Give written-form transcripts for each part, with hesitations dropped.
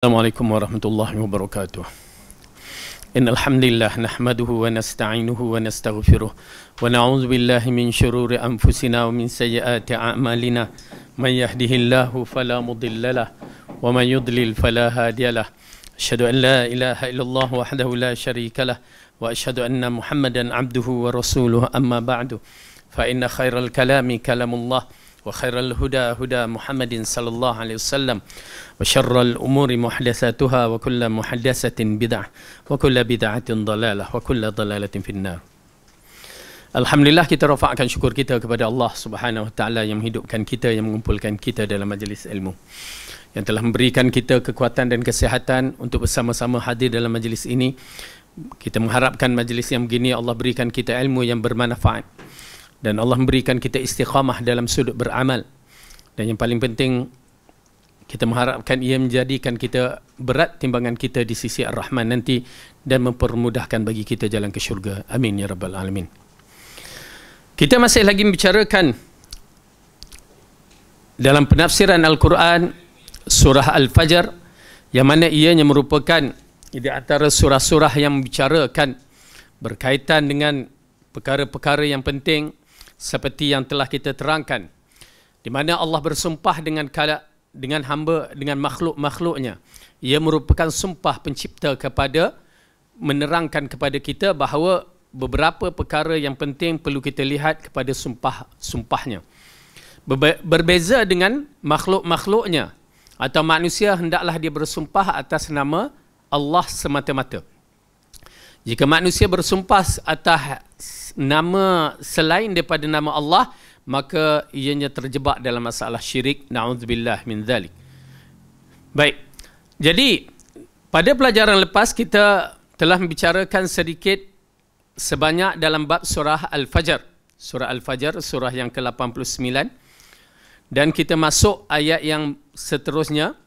Assalamualaikum warahmatullahi wabarakatuh. Innal hamdalillah nahmaduhu wa nasta'inuhu wa nastaghfiruh wa na'udzu billahi min shururi anfusina wa min sayyiati a'malina. May yahdihillahu fala mudhillalah wa may yudlil fala hadiyalah. Asyhadu an la ilaha illallah wahdahu la syarikalah wa asyhadu anna Muhammadan 'abduhu wa rasuluhu amma ba'du. Fa inna khairal kalami kalamullah wa khairal huda huda Muhammadin sallallahu alaihi wasallam wa syarral umuri muhdatsatuha wa kullu muhdatsatin bid'ah wa kullu bid'atin dhalalah wa kullu dhalalatin finnar. Alhamdulillah, kita rafa'kan syukur kita kepada Allah Subhanahu wa taala yang menghidupkan kita, yang mengumpulkan kita dalam majlis ilmu, yang telah memberikan kita kekuatan dan kesihatan untuk bersama-sama hadir dalam majlis ini. Kita mengharapkan majlis yang begini Allah berikan kita ilmu yang bermanfaat, dan Allah memberikan kita istiqamah dalam sudut beramal. Dan yang paling penting, kita mengharapkan ia menjadikan kita berat timbangan kita di sisi Ar-Rahman nanti dan mempermudahkan bagi kita jalan ke syurga. Amin ya rabbal alamin. Kita masih lagi membicarakan dalam penafsiran Al-Quran surah Al-Fajr, yang mana ianya merupakan di antara surah-surah yang membicarakan berkaitan dengan perkara-perkara yang penting seperti yang telah kita terangkan, di mana Allah bersumpah dengan hamba, dengan makhluk-makhluknya. Ia merupakan sumpah pencipta kepada menerangkan kepada kita bahawa beberapa perkara yang penting perlu kita lihat kepada sumpahnya. Berbeza dengan makhluk-makhluknya atau manusia, hendaklah dia bersumpah atas nama Allah semata-mata. Jika manusia bersumpah atas nama selain daripada nama Allah, maka ianya terjebak dalam masalah syirik. Na'udzubillah min dzalik. Baik. Jadi pada pelajaran lepas kita telah membicarakan sedikit sebanyak dalam bab surah Al-Fajr. Surah Al-Fajr, surah yang ke-89. Dan kita masuk ayat yang seterusnya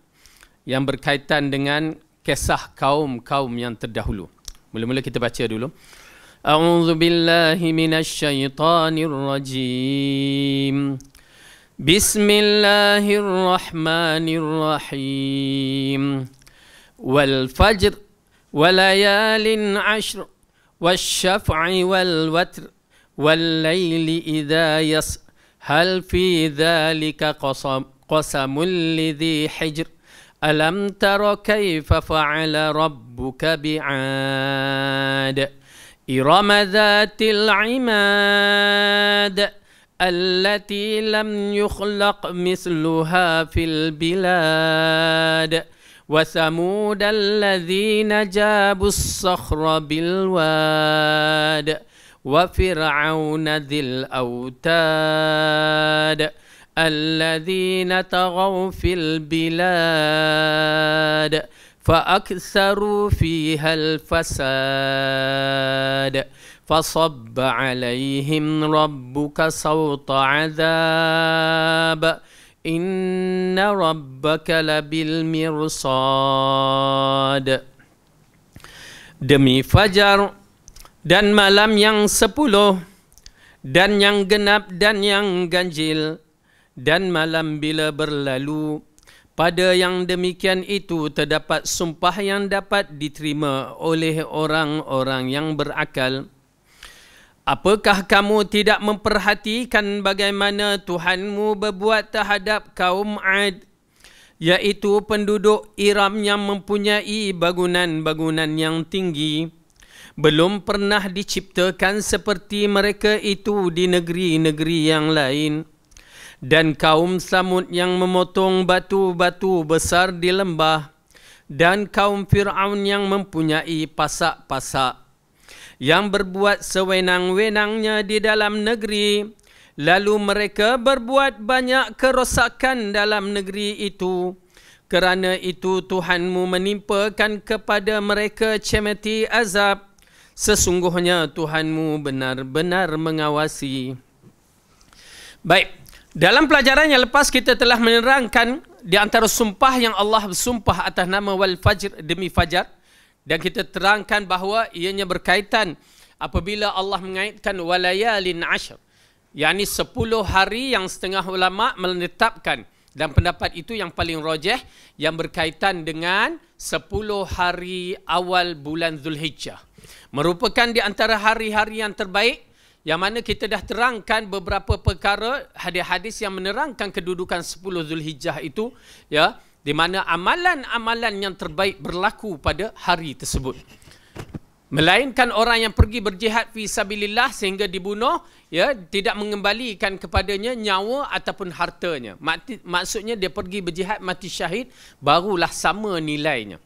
yang berkaitan dengan kisah kaum-kaum yang terdahulu. Mula-mula kita baca dulu. A'udzu billahi minasy syaithanir rajim. Bismillahirrahmanirrahim. Wal fajr wa layalin 'ashr wasyaf'i wal watr wal laili idza yas hal fi dzalika qasamul lidhi hijr alam tara kayfa fa'ala rabbuka bi'ad إرم ذات العماد التي لم يخلق مثلها في البلاد وثمود الذين جابوا الصخر بالواد وفرعون ذي الأوتاد الذين طغوا في البلاد فأكثروا فيها الفساد فصب عليهم ربك صوت عذاب إن ربك لبالمرصاد. Demi fajar dan malam yang 10 dan yang genap dan yang ganjil dan malam bila berlalu, pada yang demikian itu terdapat sumpah yang dapat diterima oleh orang-orang yang berakal. Apakah kamu tidak memperhatikan bagaimana Tuhanmu berbuat terhadap kaum Ad, iaitu penduduk Iram yang mempunyai bangunan-bangunan yang tinggi? Belum pernah diciptakan seperti mereka itu di negeri-negeri yang lain. Dan kaum Samud yang memotong batu-batu besar di lembah, dan kaum Fir'aun yang mempunyai pasak-pasak, yang berbuat sewenang-wenangnya di dalam negeri, lalu mereka berbuat banyak kerosakan dalam negeri itu. Kerana itu Tuhanmu menimpakan kepada mereka cemeti azab. Sesungguhnya Tuhanmu benar-benar mengawasi. Baik. Dalam pelajaran yang lepas kita telah menerangkan di antara sumpah yang Allah bersumpah atas nama wal fajr, demi fajar, dan kita terangkan bahawa ianya berkaitan apabila Allah mengaitkan walayalin 'ashr, yakni 10 hari yang setengah ulama menetapkan Dan pendapat itu yang paling rajih, yang berkaitan dengan 10 hari awal bulan Zulhijjah. Merupakan di antara hari-hari yang terbaik, yang mana kita dah terangkan beberapa perkara, hadis-hadis yang menerangkan kedudukan 10 Zulhijjah itu, ya, di mana amalan-amalan yang terbaik berlaku pada hari tersebut. Melainkan orang yang pergi berjihad fi sabilillah sehingga dibunuh, ya, tidak mengembalikan kepadanya nyawa ataupun hartanya. Maksudnya dia pergi berjihad mati syahid, barulah sama nilainya.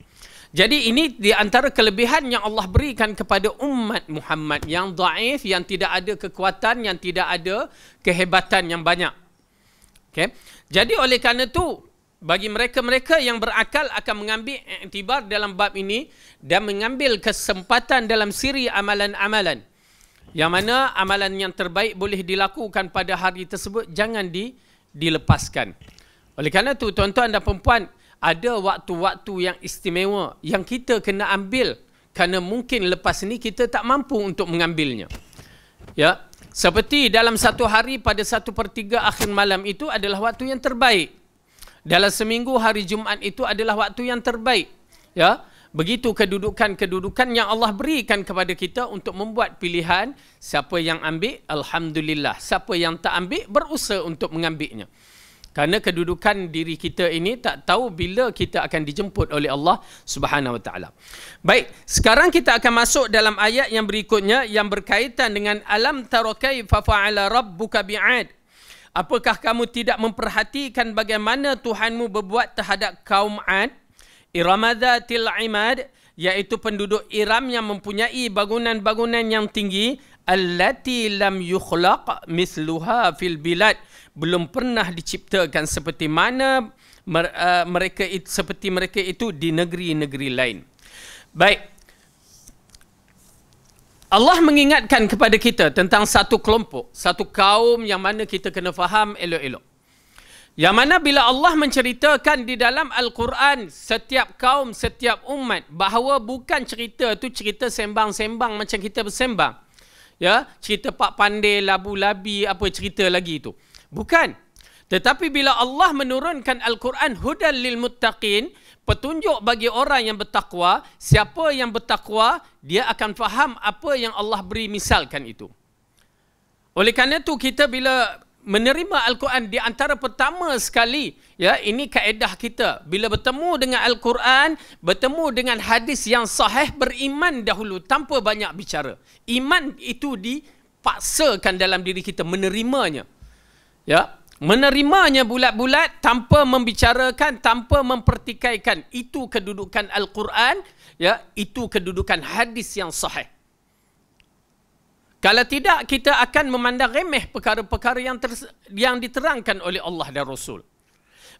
Jadi ini di antara kelebihan yang Allah berikan kepada umat Muhammad yang dhaif, yang tidak ada kekuatan, yang tidak ada kehebatan yang banyak. Okay? Jadi oleh kerana itu, bagi mereka-mereka yang berakal akan mengambil iktibar dalam bab ini dan mengambil kesempatan dalam siri amalan-amalan. Yang mana amalan yang terbaik boleh dilakukan pada hari tersebut, jangan dilepaskan. Oleh kerana itu, tuan-tuan dan perempuan, ada waktu-waktu yang istimewa yang kita kena ambil, kerana mungkin lepas ini kita tak mampu untuk mengambilnya. Ya, seperti dalam satu hari pada 1/3 akhir malam itu adalah waktu yang terbaik. Dalam seminggu hari Jumaat itu adalah waktu yang terbaik. Ya, begitu kedudukan-kedudukan yang Allah berikan kepada kita untuk membuat pilihan. Siapa yang ambil, alhamdulillah. Siapa yang tak ambil, berusaha untuk mengambilnya. Kerana kedudukan diri kita ini tak tahu bila kita akan dijemput oleh Allah Subhanahu Wa Taala. Baik, sekarang kita akan masuk dalam ayat yang berikutnya yang berkaitan dengan alam tara kaifa fa'ala rabbuka bi'ad. Apakah kamu tidak memperhatikan bagaimana Tuhanmu berbuat terhadap kaum Ad? Iramadzatil imad, iaitu penduduk Iram yang mempunyai bangunan-bangunan yang tinggi. Allati lam yukhlaq mithluha fil bilad, belum pernah diciptakan seperti mana mereka itu di negeri-negeri lain. Baik. Allah mengingatkan kepada kita tentang satu kelompok, satu kaum yang mana kita kena faham elok-elok. Yang mana bila Allah menceritakan di dalam Al-Quran setiap kaum, setiap umat, bahawa bukan cerita tu cerita sembang-sembang macam kita bersembang. Ya, cerita pak pandai, labu-labi, apa cerita lagi itu. Bukan. Tetapi bila Allah menurunkan Al-Quran hudan lil muttaqin, petunjuk bagi orang yang bertakwa, siapa yang bertakwa, dia akan faham apa yang Allah beri misalkan itu. Oleh kerana itu, kita bila menerima Al-Quran, di antara pertama sekali, ya, ini kaedah kita. Bila bertemu dengan Al-Quran, bertemu dengan hadis yang sahih, beriman dahulu tanpa banyak bicara. Iman itu dipaksakan dalam diri kita, menerimanya. Ya, menerimanya bulat-bulat tanpa membicarakan, tanpa mempertikaikan. Itu kedudukan Al-Quran, ya, itu kedudukan hadis yang sahih. Kalau tidak, kita akan memandang remeh perkara-perkara yang diterangkan oleh Allah dan Rasul.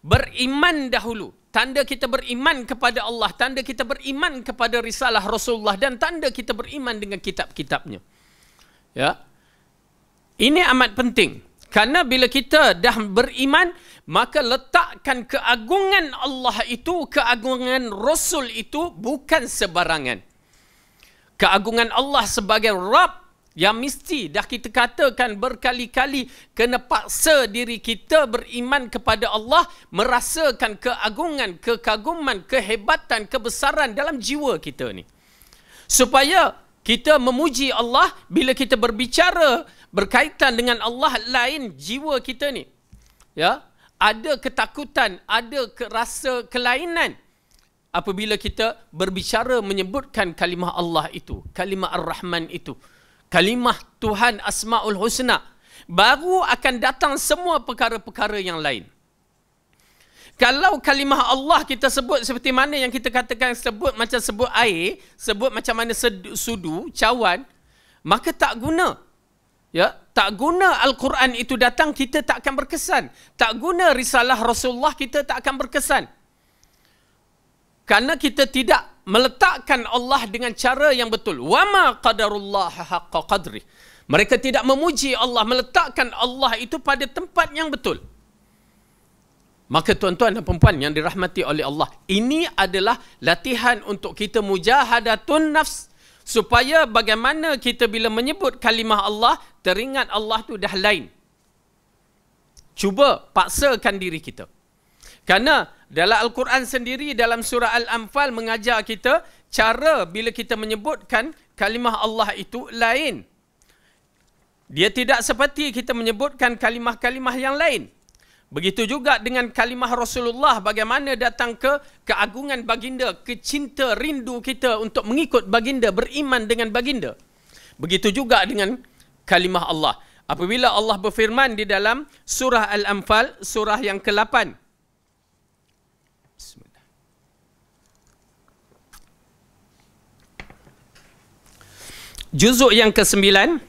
Beriman dahulu. Tanda kita beriman kepada Allah, tanda kita beriman kepada risalah Rasulullah, dan tanda kita beriman dengan kitab-kitabnya. Ya. Ini amat penting. Karena bila kita dah beriman, maka letakkan keagungan Allah itu, keagungan Rasul itu bukan sebarangan. Keagungan Allah sebagai Rabb yang mesti dah kita katakan berkali-kali, kena paksa diri kita beriman kepada Allah, merasakan keagungan, kekaguman, kehebatan, kebesaran dalam jiwa kita ni. Supaya kita memuji Allah bila kita berbicara berkaitan dengan Allah lain, jiwa kita ni, ya, ada ketakutan, ada rasa kelainan apabila kita berbicara menyebutkan kalimah Allah itu, kalimah Ar-Rahman itu, kalimah Tuhan Asmaul Husna, baru akan datang semua perkara-perkara yang lain. Kalau kalimah Allah kita sebut seperti mana yang kita katakan, sebut macam sebut air, sebut macam mana sudu, cawan, maka tak guna. Ya, tak guna Al-Quran itu datang, kita tak akan berkesan. Tak guna risalah Rasulullah, kita tak akan berkesan. Karena kita tidak meletakkan Allah dengan cara yang betul. Wama qadarullah haqqa qadri. Mereka tidak memuji Allah, meletakkan Allah itu pada tempat yang betul. Maka tuan-tuan dan perempuan yang dirahmati oleh Allah, ini adalah latihan untuk kita mujahadatun nafs, supaya bagaimana kita bila menyebut kalimah Allah, teringat Allah tu dah lain. Cuba paksakan diri kita. Kerana dalam Al-Quran sendiri, dalam surah Al-Anfal mengajar kita cara bila kita menyebutkan kalimah Allah itu lain. Dia tidak seperti kita menyebutkan kalimah-kalimah yang lain. Begitu juga dengan kalimah Rasulullah, bagaimana datang ke keagungan baginda, kecinta rindu kita untuk mengikut baginda, beriman dengan baginda. Begitu juga dengan kalimah Allah. Apabila Allah berfirman di dalam surah Al-Anfal, surah yang ke-8. Bismillah. Juzuk yang ke-9,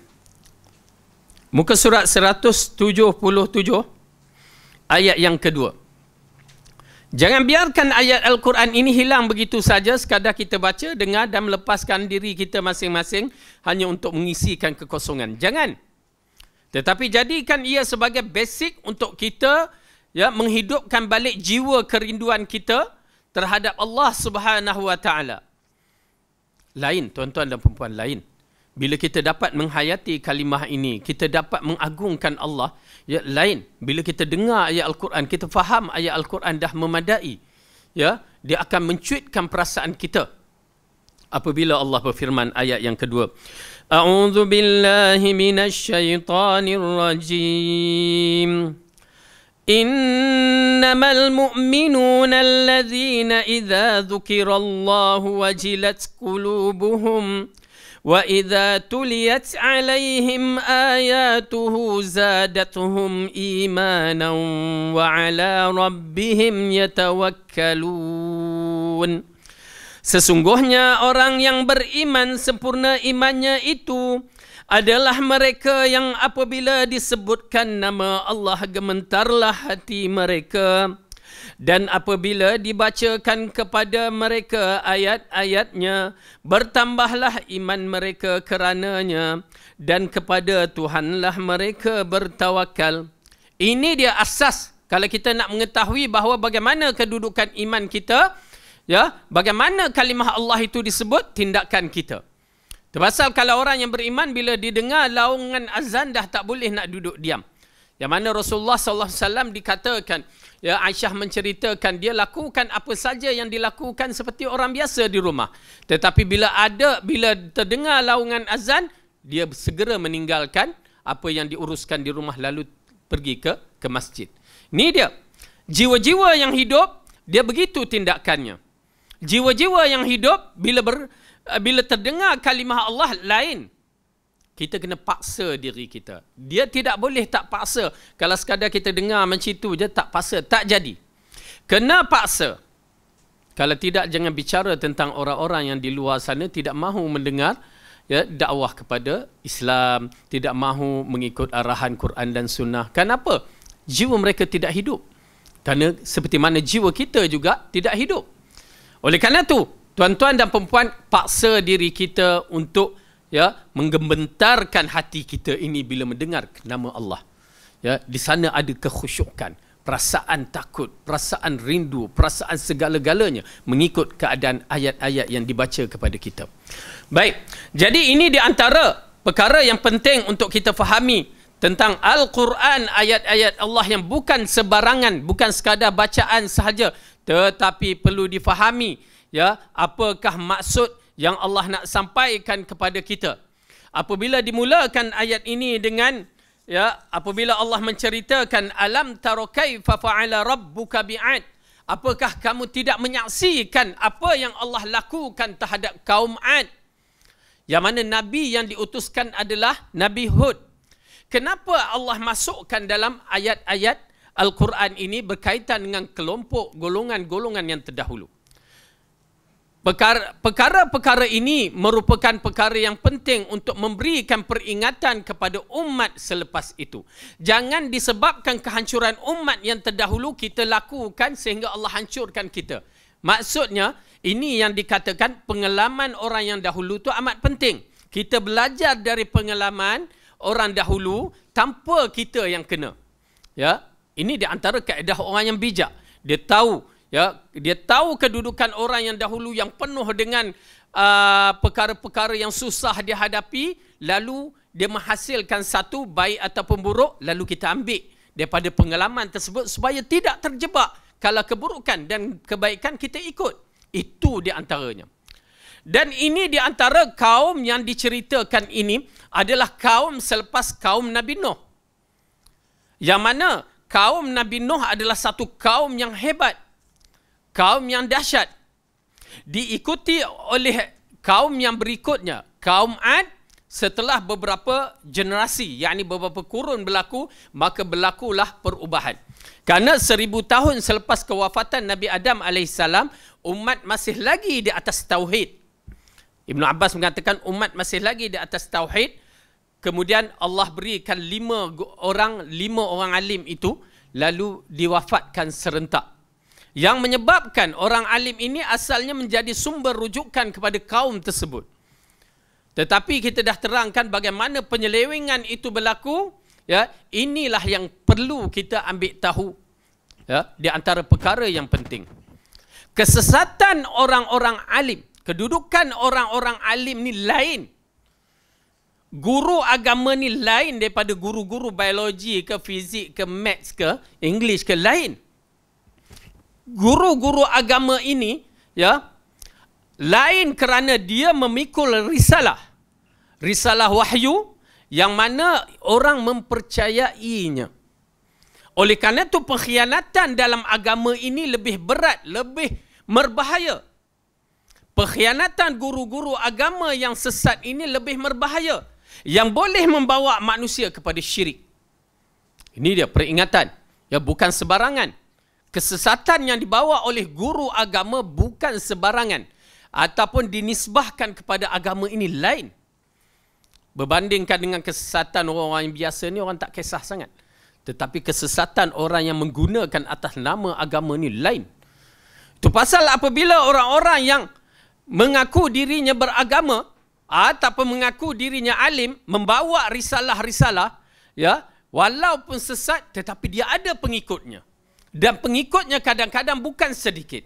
muka surat 177, ayat yang kedua. Jangan biarkan ayat Al-Quran ini hilang begitu saja, sekadar kita baca, dengar dan melepaskan diri kita masing-masing hanya untuk mengisikan kekosongan. Jangan. Tetapi jadikan ia sebagai basic untuk kita menghidupkan balik jiwa kerinduan kita terhadap Allah Subhanahu Wa Taala. Lain, tuan-tuan dan perempuan, lain. Bila kita dapat menghayati kalimah ini, kita dapat mengagungkan Allah, lain. Bila kita dengar ayat Al-Quran, kita faham ayat Al-Quran dah memadai, dia akan mencuitkan perasaan kita. Apabila Allah berfirman ayat yang kedua, A'udzu billahi minasyaitonir rajim. Innamal mu'minuna alladzina idza dzukirallahu wajilat qulubuhum وَإِذَا تُلِيَتْ عَلَيْهِمْ آيَاتُهُ زَادَتْهُمْ إِيمَانًا وَعَلَى رَبِّهِمْ يَتَوَكَّلُونَ. Sesungguhnya orang yang beriman sempurna imannya itu adalah mereka yang apabila disebutkan nama Allah gementarlah hati mereka, dan apabila dibacakan kepada mereka ayat-ayatnya, bertambahlah iman mereka kerananya, dan kepada Tuhanlah mereka bertawakal. Ini dia asas kalau kita nak mengetahui bahawa bagaimana kedudukan iman kita, bagaimana kalimah Allah itu disebut, tindakan kita. Terpasal kalau orang yang beriman bila didengar laungan azan dah tak boleh nak duduk diam. Yang mana Rasulullah SAW dikatakan, Aisyah menceritakan dia lakukan apa saja yang dilakukan seperti orang biasa di rumah. Tetapi bila terdengar laungan azan, dia segera meninggalkan apa yang diuruskan di rumah lalu pergi ke masjid. Ini dia. Jiwa-jiwa yang hidup, dia begitu tindakannya. Jiwa-jiwa yang hidup bila terdengar kalimah Allah lain. Kita kena paksa diri kita. Dia tidak boleh tak paksa. Kalau sekadar kita dengar macam itu je, tak paksa, tak jadi. Kena paksa. Kalau tidak, jangan bicara tentang orang-orang yang di luar sana tidak mahu mendengar dakwah kepada Islam, tidak mahu mengikut arahan Quran dan Sunnah. Kenapa? Jiwa mereka tidak hidup. Kerana seperti mana jiwa kita juga tidak hidup. Oleh kerana itu, tuan-tuan dan perempuan, paksa diri kita untuk menggementarkan hati kita ini bila mendengar nama Allah. Di sana ada kekhusyukan, perasaan takut, perasaan rindu, perasaan segala-galanya mengikut keadaan ayat-ayat yang dibaca kepada kita. Baik, jadi ini di antara perkara yang penting untuk kita fahami tentang Al-Quran, ayat-ayat Allah yang bukan sebarangan, bukan sekadar bacaan sahaja, tetapi perlu difahami apakah maksud yang Allah nak sampaikan kepada kita. Apabila dimulakan ayat ini dengan apabila Allah menceritakan alam tara kaifa fa'ala rabbuka bi'ad, apakah kamu tidak menyaksikan apa yang Allah lakukan terhadap kaum Ad, yang mana nabi yang diutuskan adalah Nabi Hud. Kenapa Allah masukkan dalam ayat-ayat Al-Quran ini berkaitan dengan kelompok golongan-golongan yang terdahulu? Perkara-perkara ini merupakan perkara yang penting untuk memberikan peringatan kepada umat selepas itu. Jangan disebabkan kehancuran umat yang terdahulu kita lakukan sehingga Allah hancurkan kita. Maksudnya, ini yang dikatakan pengalaman orang yang dahulu itu amat penting. Kita belajar dari pengalaman orang dahulu tanpa kita yang kena. Ini di antara kaedah orang yang bijak. Dia tahu kedudukan orang yang dahulu yang penuh dengan perkara-perkara yang susah dihadapi, lalu dia menghasilkan satu baik ataupun buruk, lalu kita ambil daripada pengalaman tersebut supaya tidak terjebak Kalau keburukan dan kebaikan kita ikut. Itu di antaranya. Dan ini di antara kaum yang diceritakan ini adalah kaum selepas kaum Nabi Nuh. Yang mana kaum Nabi Nuh adalah satu kaum yang hebat. Kaum yang dahsyat. Diikuti oleh kaum yang berikutnya. Kaum Ad setelah beberapa generasi, yakni beberapa kurun berlaku, maka berlakulah perubahan. Kerana 1000 tahun selepas kewafatan Nabi Adam AS, umat masih lagi di atas tauhid. Ibn Abbas mengatakan umat masih lagi di atas tauhid. Kemudian Allah berikan 5 orang alim itu, lalu diwafatkan serentak. Yang menyebabkan orang alim ini asalnya menjadi sumber rujukan kepada kaum tersebut. Tetapi kita dah terangkan bagaimana penyelewengan itu berlaku. Ya, inilah yang perlu kita ambil tahu. Ya, di antara perkara yang penting. Kesesatan orang-orang alim, kedudukan orang-orang alim ni lain. Guru agama ni lain daripada guru-guru biologi ke fizik ke maths ke English ke lain. Guru-guru agama ini ya lain kerana dia memikul risalah wahyu yang mana orang mempercayainya. Oleh kerana itu pengkhianatan dalam agama ini lebih berat, lebih berbahaya. Pengkhianatan guru-guru agama yang sesat ini lebih berbahaya, yang boleh membawa manusia kepada syirik. Ini dia peringatan. Ya, bukan sebarangan. Kesesatan yang dibawa oleh guru agama bukan sebarangan. Ataupun dinisbahkan kepada agama ini lain. Berbandingkan dengan kesesatan orang-orang yang biasa ni, orang tak kisah sangat. Tetapi kesesatan orang yang menggunakan atas nama agama ni lain. Itu pasal apabila orang-orang yang mengaku dirinya beragama ataupun mengaku dirinya alim, membawa risalah-risalah, ya, walaupun sesat tetapi dia ada pengikutnya. Dan pengikutnya kadang-kadang bukan sedikit.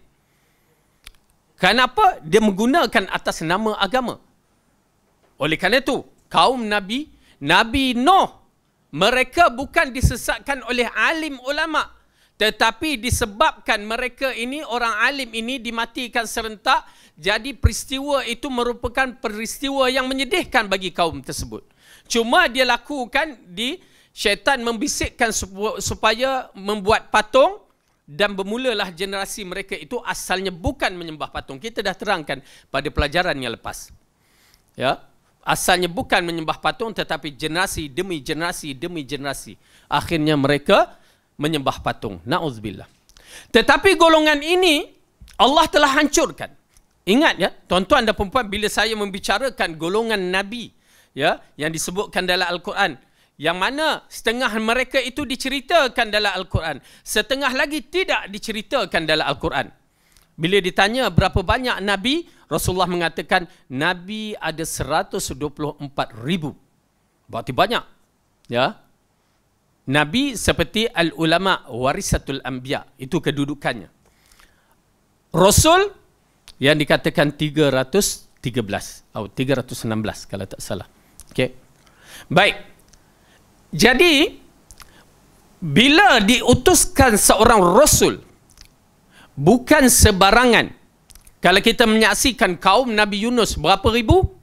Kenapa? Dia menggunakan atas nama agama. Oleh kerana itu, kaum Nabi Nuh, mereka bukan disesatkan oleh alim ulama, tetapi disebabkan mereka ini, orang alim ini dimatikan serentak. Jadi peristiwa itu merupakan peristiwa yang menyedihkan bagi kaum tersebut. Cuma dia lakukan syaitan membisikkan supaya membuat patung, dan bermulalah generasi mereka itu asalnya bukan menyembah patung. Kita dah terangkan pada pelajaran yang lepas. Ya, asalnya bukan menyembah patung, tetapi generasi demi generasi demi generasi akhirnya mereka menyembah patung. Na'udzubillah. Tetapi golongan ini Allah telah hancurkan. Ingat ya, tuan-tuan dan puan-puan, bila saya membicarakan golongan Nabi ya, yang disebutkan dalam Al-Quran, yang mana setengah mereka itu diceritakan dalam Al-Quran, setengah lagi tidak diceritakan dalam Al-Quran. Bila ditanya berapa banyak Nabi, Rasulullah mengatakan Nabi ada 124,000. Berarti banyak. Ya. Nabi seperti al-ulama warisatul anbiya, itu kedudukannya. Rasul yang dikatakan 313 atau 316 kalau tak salah. Okey. Baik. Jadi bila diutuskan seorang rasul bukan sebarangan. Kalau kita menyaksikan kaum Nabi Yunus berapa ribu?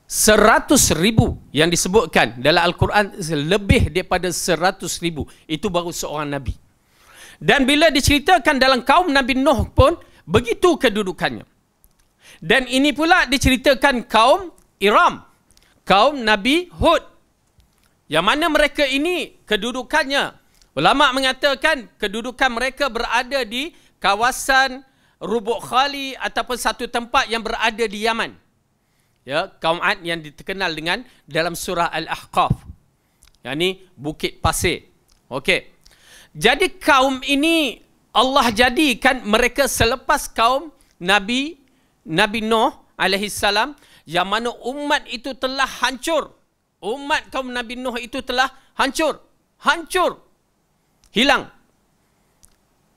100,000 yang disebutkan dalam Al-Quran, lebih daripada 100,000. Itu baru seorang Nabi. Dan bila diceritakan dalam kaum Nabi Nuh pun, begitu kedudukannya. Dan ini pula diceritakan kaum Iram, kaum Nabi Hud. Yang mana mereka ini kedudukannya, ulama mengatakan kedudukan mereka berada di kawasan Rubuk Khali ataupun satu tempat yang berada di Yaman. Ya, kaum Ad yang dikenal dengan dalam surah Al-Ahqaf. Yang ini bukit pasir. Okey. Jadi kaum ini Allah jadikan mereka selepas kaum Nabi Nuh alaihi salam, yang mana umat itu telah hancur. Umat kaum Nabi Nuh itu telah hancur. Hancur. Hilang.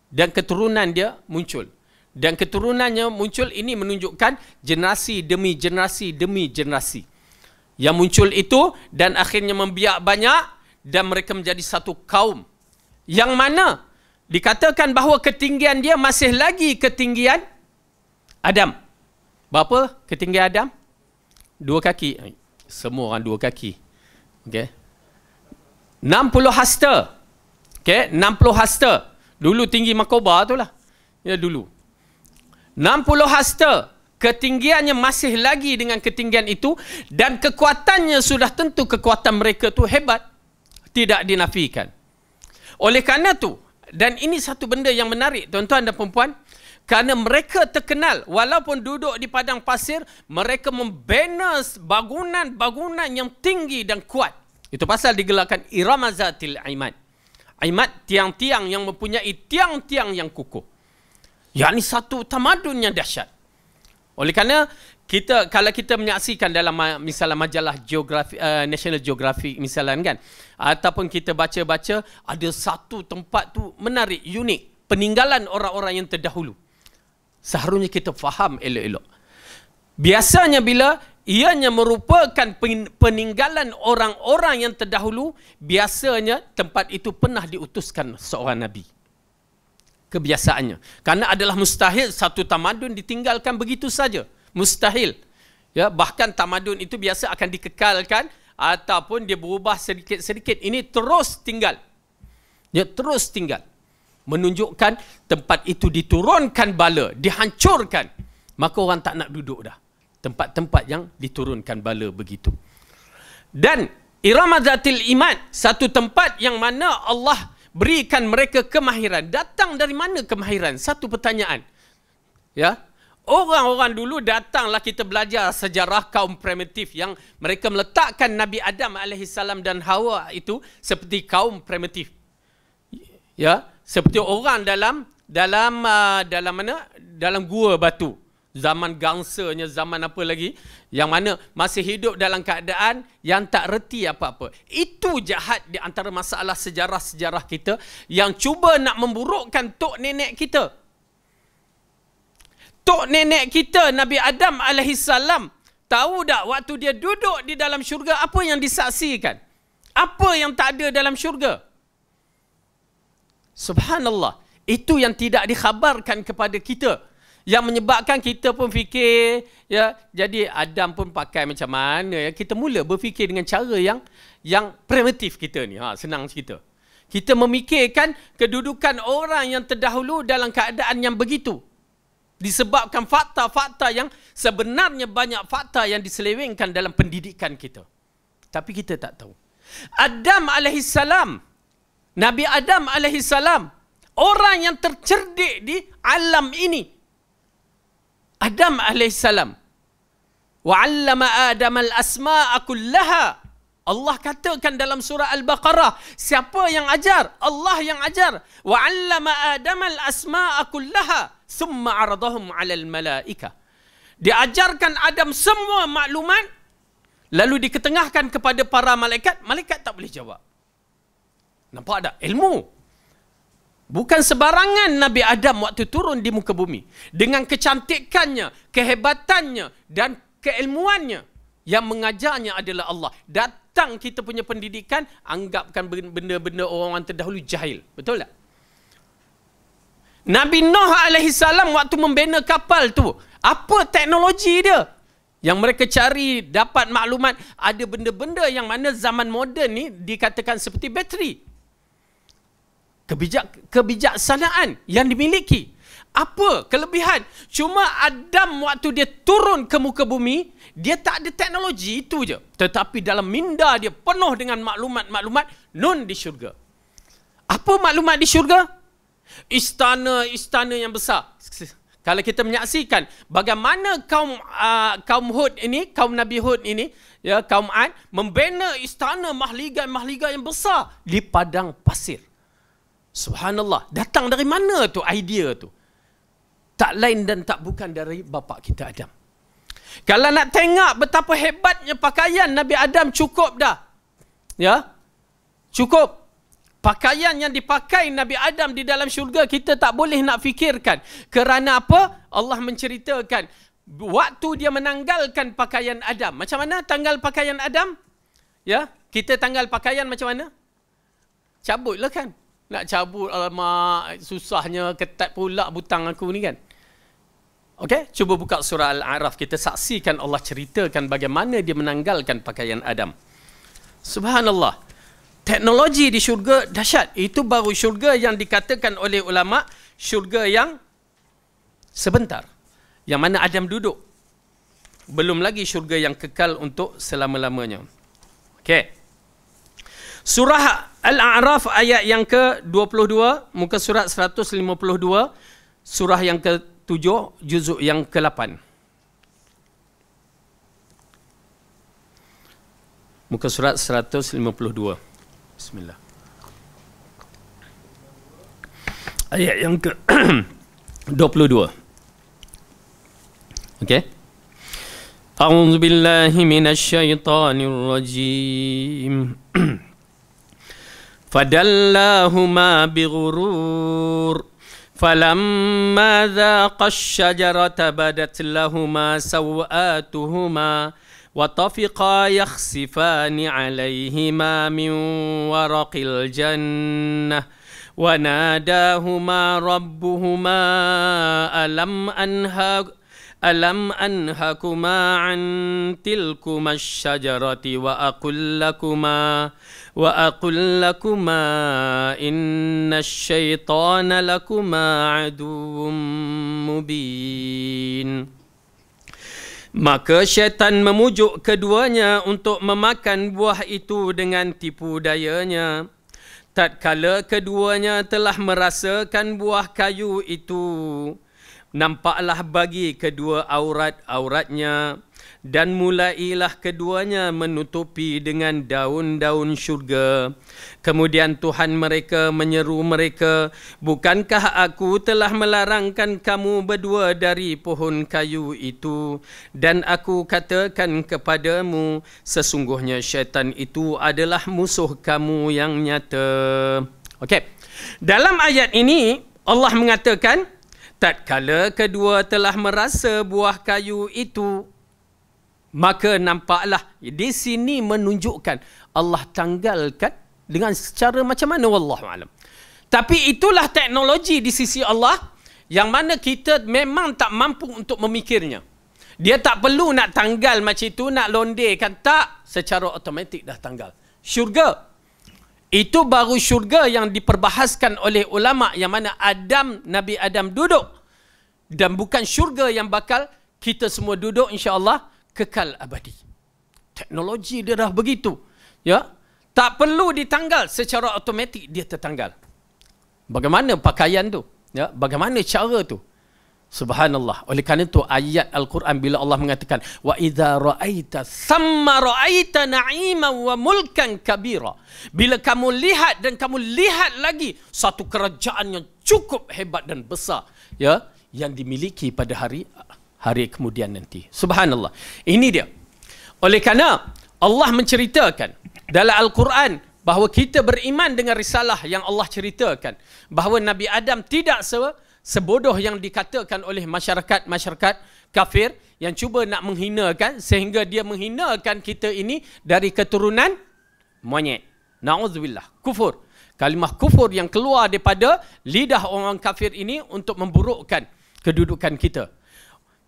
Dan keturunan dia muncul. Dan keturunannya muncul, ini menunjukkan generasi demi generasi demi generasi. Yang muncul itu dan akhirnya membiak banyak dan mereka menjadi satu kaum. Yang mana dikatakan bahawa ketinggian dia masih lagi ketinggian Adam. Berapa ketinggian Adam? 2 kaki. Semua orang 2 kaki. Okey. 60 hasta. Okey, 60 hasta. Dulu tinggi Makoba tu lah. Ya, dulu. 60 hasta. Ketinggiannya masih lagi dengan ketinggian itu. Dan kekuatannya sudah tentu kekuatan mereka tu hebat. Tidak dinafikan. Oleh kerana tu, dan ini satu benda yang menarik, tuan-tuan dan perempuan, kerana mereka terkenal, walaupun duduk di padang pasir, mereka membina bangunan-bangunan yang tinggi dan kuat. Itu pasal digelarkan Iramazatil Imad. Imad, tiang-tiang yang mempunyai tiang-tiang yang kukuh. Yang ini satu tamadun yang dahsyat. Oleh kerana, kalau kita menyaksikan dalam misalnya majalah Geografi, National Geographic misalnya kan, ataupun kita baca-baca, ada satu tempat tu menarik, unik, peninggalan orang-orang yang terdahulu. Seharusnya kita faham elok-elok. Biasanya bila ianya merupakan peninggalan orang-orang yang terdahulu, biasanya tempat itu pernah diutuskan seorang Nabi. Kebiasaannya. Kerana adalah mustahil satu tamadun ditinggalkan begitu saja. Mustahil. Ya, bahkan tamadun itu biasa akan dikekalkan ataupun dia berubah sedikit-sedikit. Ini terus tinggal. Dia terus tinggal. Menunjukkan tempat itu diturunkan bala, dihancurkan. Maka orang tak nak duduk dah. Tempat-tempat yang diturunkan bala begitu. Dan Iramazatil Imad, satu tempat yang mana Allah berikan mereka kemahiran. Datang dari mana kemahiran? Satu pertanyaan. Ya, orang-orang dulu datanglah kita belajar sejarah kaum primitif yang mereka meletakkan Nabi Adam AS dan Hawa itu seperti kaum primitif. Ya, seperti orang dalam mana? Dalam gua batu. Zaman gangsanya, zaman apa lagi, yang mana masih hidup dalam keadaan yang tak reti apa-apa. Itu jahat di antara masalah sejarah-sejarah kita yang cuba nak memburukkan tok nenek kita. Tok nenek kita, Nabi Adam AS, tahu tak waktu dia duduk di dalam syurga, apa yang disaksikan? Apa yang tak ada dalam syurga? Subhanallah. Itu yang tidak dikhabarkan kepada kita. Yang menyebabkan kita pun fikir, ya, jadi Adam pun pakai macam mana, ya. Kita mula berfikir dengan cara yang primitif kita ni. Senang cerita. Kita memikirkan kedudukan orang yang terdahulu dalam keadaan yang begitu. Disebabkan fakta-fakta yang sebenarnya banyak fakta yang diselewengkan dalam pendidikan kita. Tapi kita tak tahu. Adam AS, Nabi Adam AS, orang yang tercerdik di alam ini. Adam AS. Wa'allama Adam al-asma'a kullaha. Allah katakan dalam surah Al-Baqarah, siapa yang ajar? Allah yang ajar. Wa'allama Adam al-asma'a kullaha thumma 'aradahum 'alal malaika. Diajarkan Adam semua maklumat lalu diketengahkan kepada para malaikat. Malaikat tak boleh jawab. Nampak tak? Ilmu. Bukan sebarangan Nabi Adam waktu turun di muka bumi. Dengan kecantikannya, kehebatannya dan keilmuannya. Yang mengajarnya adalah Allah. Datang kita punya pendidikan, anggapkan benda-benda orang terdahulu jahil. Betul tak? Nabi Nuh AS waktu membina kapal tu, apa teknologi dia? Yang mereka cari dapat maklumat, ada benda-benda yang mana zaman moden ni dikatakan seperti bateri. Kebijaksanaan yang dimiliki. Apa kelebihan? Cuma Adam waktu dia turun ke muka bumi, dia tak ada teknologi itu je. Tetapi dalam minda dia penuh dengan maklumat-maklumat nun di syurga. Apa maklumat di syurga? Istana-istana yang besar. Kalau kita menyaksikan bagaimana kaum Hud ini, kaum Nabi Hud ini, ya, kaum Ad membina istana mahligai-mahligai yang besar di padang pasir. Subhanallah. Datang dari mana tu idea tu? Tak lain dan tak bukan dari bapa kita Adam. Kalau nak tengok betapa hebatnya pakaian Nabi Adam, cukup dah. Ya? Cukup. Pakaian yang dipakai Nabi Adam di dalam syurga kita tak boleh nak fikirkan. Kerana apa? Allah menceritakan waktu dia menanggalkan pakaian Adam. Macam mana tanggal pakaian Adam? Ya? Kita tanggal pakaian macam mana? Cabutlah kan? nak cabut, alamak, susahnya, ketat pula butang aku ni kan. Okey, cuba buka surah Al-A'raf, kita saksikan Allah ceritakan bagaimana dia menanggalkan pakaian Adam. Subhanallah. Teknologi di syurga dahsyat. Itu baru syurga yang dikatakan oleh ulama syurga yang sebentar, yang mana Adam duduk. Belum lagi syurga yang kekal untuk selama-lamanya. Okey. Surah Al-A'raf ayat yang ke-22, muka surat 152, surah yang ke-7, juzuk yang ke-8. Muka surat 152. Bismillah. Ayat yang ke-22. Okey. A'udzu billahi minasy syaithanir rajim. Fadallahuma bighurur falamma dhaqa asy-syajarata badat lahumā sawātuhumā wa tafiqā yakhsifāni 'alayhimā min waraqil jannah wa nādāhumā rabbuhumā alam anhakuma an tilkuma asy-syajarati wa aqul lakuma inna asy-syaitana lakuma aduwwum mubin. Maka syaitan memujuk keduanya untuk memakan buah itu dengan tipu dayanya. Tatkala keduanya telah merasakan buah kayu itu, nampaklah bagi kedua aurat-auratnya, dan mulailah keduanya menutupi dengan daun-daun syurga. Kemudian Tuhan mereka menyeru mereka, bukankah aku telah melarangkan kamu berdua dari pohon kayu itu? Dan aku katakan kepadamu, sesungguhnya syaitan itu adalah musuh kamu yang nyata. Okey. Dalam ayat ini Allah mengatakan, tatkala kedua telah merasa buah kayu itu, maka nampaklah di sini menunjukkan Allah tanggalkan dengan secara macam mana, wallahu alam. Tapi itulah teknologi di sisi Allah yang mana kita memang tak mampu untuk memikirnya. Dia tak perlu nak tanggal macam itu, nak londekan, tak, secara automatik dah tanggal. Syurga itu baru syurga yang diperbahaskan oleh ulama, yang mana Nabi Adam duduk, dan bukan syurga yang bakal kita semua duduk insya-Allah kekal abadi. Teknologi dia dah begitu, ya, tak perlu ditanggal, secara automatik dia tertanggal. Bagaimana pakaian tu, ya, bagaimana cara tu, subhanallah. Oleh kerana itu ayat Al-Quran bila Allah mengatakan wa idza ra'aita thamma ra'aita na'iman wa mulkan kabira, bila kamu lihat dan kamu lihat lagi satu kerajaan yang cukup hebat dan besar, ya, yang dimiliki pada hari kemudian nanti. Subhanallah. Ini dia. Oleh kerana Allah menceritakan dalam Al-Quran bahawa kita beriman dengan risalah yang Allah ceritakan, bahawa Nabi Adam tidak sebodoh yang dikatakan oleh masyarakat kafir yang cuba nak menghinakan, sehingga dia menghinakan kita ini dari keturunan monyet. Na'udzubillah. Kufur. Kalimah kufur yang keluar daripada lidah orang kafir ini untuk memburukkan kedudukan kita.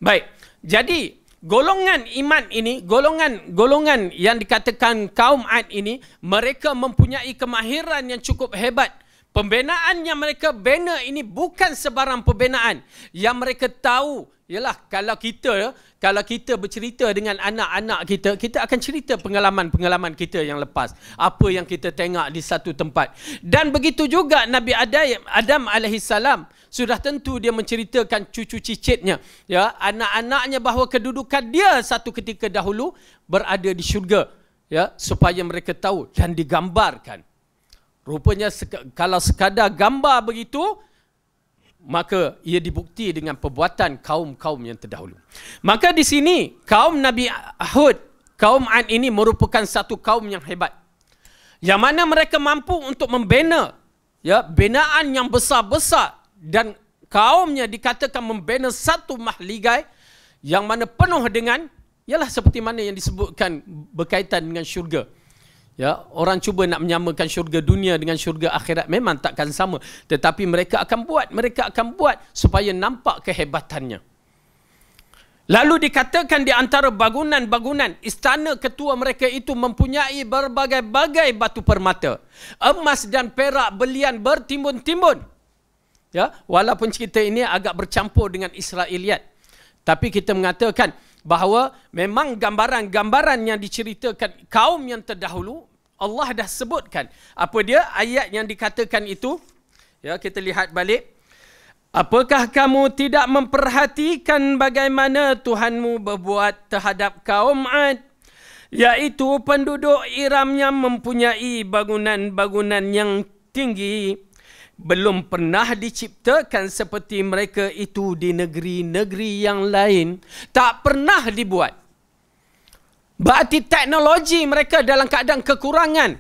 Baik, jadi golongan iman ini, golongan yang dikatakan kaum Ad ini, mereka mempunyai kemahiran yang cukup hebat. Pembinaan yang mereka bina ini bukan sebarang pembinaan. Yang mereka tahu ialah kalau kita bercerita dengan anak-anak kita, kita akan cerita pengalaman-pengalaman kita yang lepas, apa yang kita tengok di satu tempat. Dan begitu juga Nabi Adam alaihissalam, sudah tentu dia menceritakan cucu cicitnya, ya, anak-anaknya, bahawa kedudukan dia satu ketika dahulu berada di syurga, ya, supaya mereka tahu dan digambarkan. Rupanya kalau sekadar gambar begitu, maka ia dibukti dengan perbuatan kaum-kaum yang terdahulu. Maka di sini kaum Nabi Hud, kaum Ad ini merupakan satu kaum yang hebat, yang mana mereka mampu untuk membina, ya, binaan yang besar-besar, dan kaumnya dikatakan membina satu mahligai yang mana penuh dengan, ialah seperti mana yang disebutkan berkaitan dengan syurga, Ya, orang cuba nak menyamakan syurga dunia dengan syurga akhirat, memang takkan sama. Tetapi mereka akan buat supaya nampak kehebatannya. Lalu dikatakan di antara bangunan-bangunan istana ketua mereka itu mempunyai berbagai-bagai batu permata, emas dan perak berlian bertimbun-timbun. Ya, walaupun cerita ini agak bercampur dengan Israiliyat, tapi kita mengatakan bahawa memang gambaran-gambaran yang diceritakan kaum yang terdahulu, Allah dah sebutkan. Apa dia ayat yang dikatakan itu? Ya, kita lihat balik. Apakah kamu tidak memperhatikan bagaimana Tuhanmu berbuat terhadap kaum Ad? Iaitu penduduk Iram yang mempunyai bangunan-bangunan yang tinggi. Belum pernah diciptakan seperti mereka itu di negeri-negeri yang lain. Tak pernah dibuat. Berarti teknologi mereka dalam keadaan kekurangan.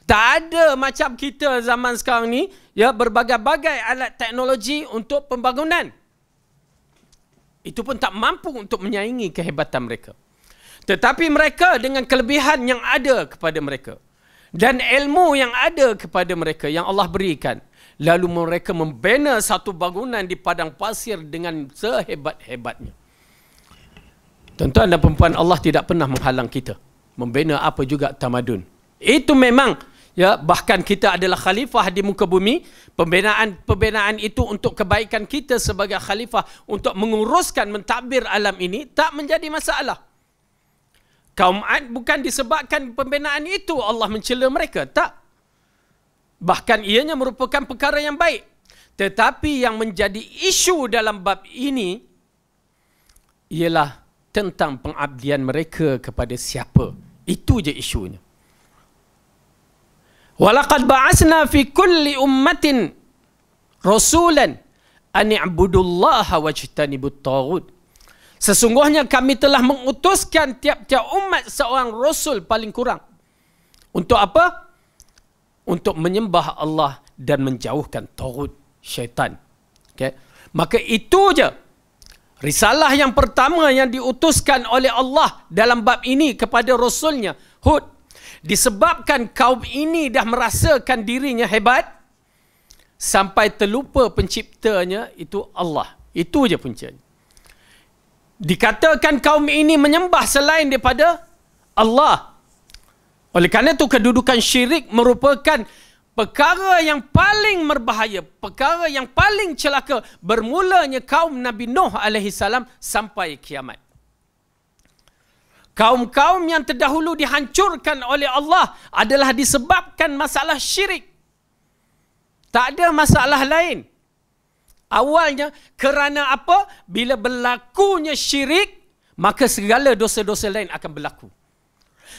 Tak ada macam kita zaman sekarang ni, ya, berbagai-bagai alat teknologi untuk pembangunan. Itu pun tak mampu untuk menyaingi kehebatan mereka. Tetapi mereka dengan kelebihan yang ada kepada mereka dan ilmu yang ada kepada mereka yang Allah berikan, lalu mereka membina satu bangunan di padang pasir dengan sehebat-hebatnya. Tuan-tuan dan perempuan, Allah tidak pernah menghalang kita membina apa juga tamadun. Itu memang, ya, bahkan kita adalah khalifah di muka bumi. Pembinaan itu untuk kebaikan kita sebagai khalifah, untuk menguruskan, mentadbir alam ini, tak menjadi masalah. Kaum Ad bukan disebabkan pembinaan itu Allah mencela mereka, tak. Bahkan ianya merupakan perkara yang baik. Tetapi yang menjadi isu dalam bab ini ialah tentang pengabdian mereka kepada siapa. Itu je isunya. Walaqad ba'asna fi kulli ummatin rasulan an i'budullaha wajtanibut taghut. Sesungguhnya kami telah mengutuskan tiap-tiap umat seorang rasul paling kurang. Untuk apa? Untuk menyembah Allah dan menjauhkan taghut, syaitan. Okay? Maka itu je risalah yang pertama yang diutuskan oleh Allah dalam bab ini kepada rasulnya Hud. Disebabkan kaum ini dah merasakan dirinya hebat sampai terlupa penciptanya itu Allah. Itu je puncanya. Dikatakan kaum ini menyembah selain daripada Allah. Oleh kerana itu kedudukan syirik merupakan perkara yang paling berbahaya, perkara yang paling celaka bermulanya kaum Nabi Nuh AS sampai kiamat. Kaum-kaum yang terdahulu dihancurkan oleh Allah adalah disebabkan masalah syirik. Tak ada masalah lain. Awalnya kerana apa? Bila berlakunya syirik, maka segala dosa-dosa lain akan berlaku.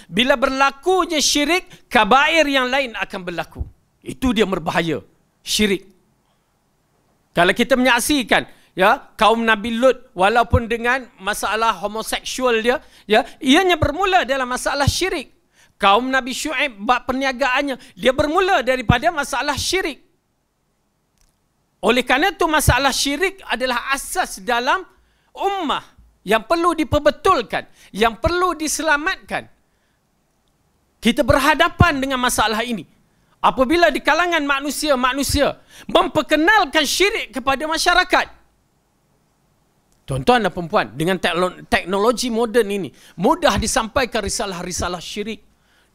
Bila berlakunya syirik, kabair yang lain akan berlaku. Itu dia berbahaya, syirik. Kalau kita menyaksikan, ya, kaum Nabi Lut walaupun dengan masalah homoseksual dia, ya, ianya bermula dalam masalah syirik. Kaum Nabi Syuaib bab perniagaannya, dia bermula daripada masalah syirik. Oleh kerana itu masalah syirik adalah asas dalam ummah yang perlu diperbetulkan, yang perlu diselamatkan. Kita berhadapan dengan masalah ini. Apabila di kalangan manusia memperkenalkan syirik kepada masyarakat. Tuan-tuan dan perempuan, dengan teknologi moden ini, mudah disampaikan risalah-risalah syirik.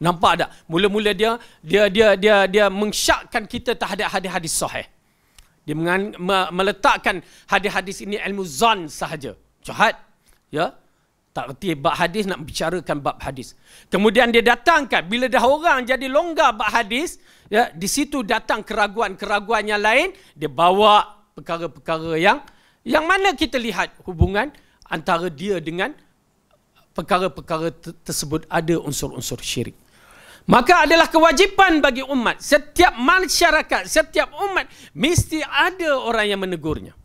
Nampak tak? Mula-mula dia mengsyakkan kita terhadap hadis-hadis sahih. Dia meletakkan hadis-hadis ini ilmu zon sahaja. Jahat. Ya. Tak erti bab hadis, nak bicarakan bab hadis. Kemudian dia datangkan, bila dah orang jadi longgar bab hadis, ya, di situ datang keraguan-keraguan yang lain, dia bawa perkara-perkara yang mana kita lihat hubungan antara dia dengan perkara-perkara tersebut ada unsur-unsur syirik. Maka adalah kewajipan bagi umat, setiap masyarakat, setiap umat, mesti ada orang yang menegurnya.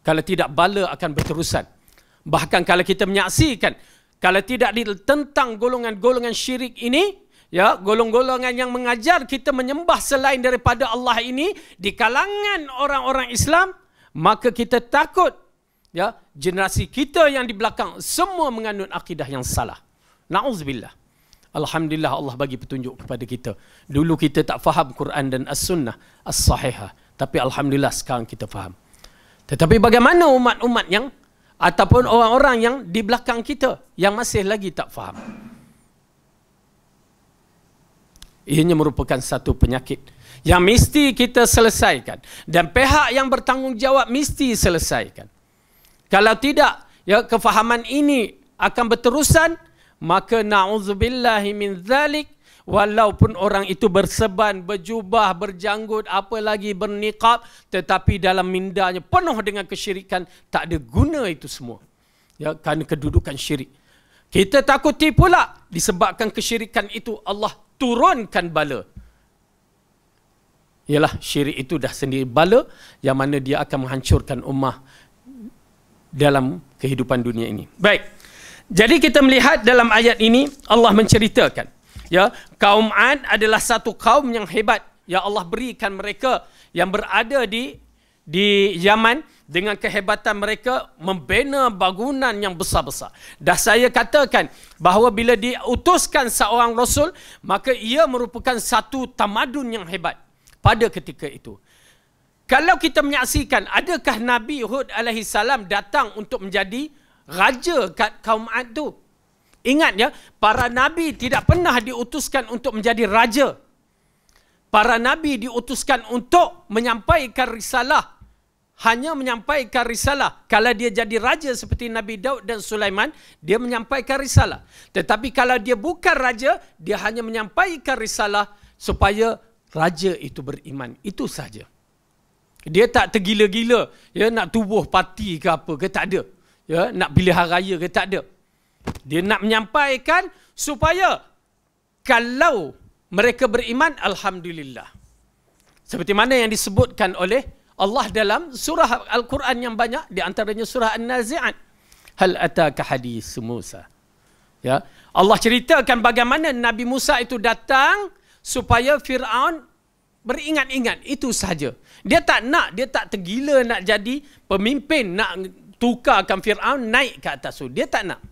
Kalau tidak, bala akan berterusan. Bahkan kalau kita menyaksikan, kalau tidak tentang golongan-golongan syirik ini, ya, golongan-golongan yang mengajar kita menyembah selain daripada Allah ini, di kalangan orang-orang Islam, maka kita takut, ya, generasi kita yang di belakang semua menganut akidah yang salah. Na'udzubillah. Alhamdulillah Allah bagi petunjuk kepada kita. Dulu kita tak faham Quran dan As-Sunnah As-Sahihah. Tapi Alhamdulillah sekarang kita faham. Tetapi bagaimana umat-umat yang ataupun orang-orang yang di belakang kita yang masih lagi tak faham? Ianya merupakan satu penyakit yang mesti kita selesaikan. Dan pihak yang bertanggungjawab mesti selesaikan. Kalau tidak, ya, kefahaman ini akan berterusan, maka na'udzubillahi min dzalik, walaupun orang itu berseban, berjubah, berjanggut, apa lagi berniqab, tetapi dalam mindanya penuh dengan kesyirikan, tak ada guna itu semua. Ya, kerana kedudukan syirik. Kita takuti pula disebabkan kesyirikan itu Allah turunkan bala. Ialah syirik itu dah sendiri bala yang mana dia akan menghancurkan ummah dalam kehidupan dunia ini. Baik. Jadi kita melihat dalam ayat ini Allah menceritakan, ya, kaum Ad adalah satu kaum yang hebat yang Allah berikan mereka yang berada di Yaman dengan kehebatan mereka membina bangunan yang besar-besar. Dah saya katakan bahawa bila diutuskan seorang rasul, maka ia merupakan satu tamadun yang hebat pada ketika itu. Kalau kita menyaksikan, adakah Nabi Hud alaihi salam datang untuk menjadi raja kat kaum Ad tu? Ingat ya, para nabi tidak pernah diutuskan untuk menjadi raja. Para nabi diutuskan untuk menyampaikan risalah. Hanya menyampaikan risalah. Kalau dia jadi raja seperti Nabi Daud dan Sulaiman, dia menyampaikan risalah. Tetapi kalau dia bukan raja, dia hanya menyampaikan risalah supaya raja itu beriman. Itu saja. Dia tak tergila-gila, ya, nak tubuh parti ke apa ke, tak ada. Ya, nak pilihan raya ke, tak ada. Dia nak menyampaikan supaya kalau mereka beriman, Alhamdulillah. Seperti mana yang disebutkan oleh Allah dalam surah Al-Quran yang banyak, di antaranya surah An-Nazi'at. Hal ataka hadis Musa. Ya, Allah ceritakan bagaimana Nabi Musa itu datang supaya Fir'aun beringat-ingat. Itu sahaja. Dia tak tergila nak jadi pemimpin, nak tukarkan Fir'aun naik ke atas tu. Dia tak nak.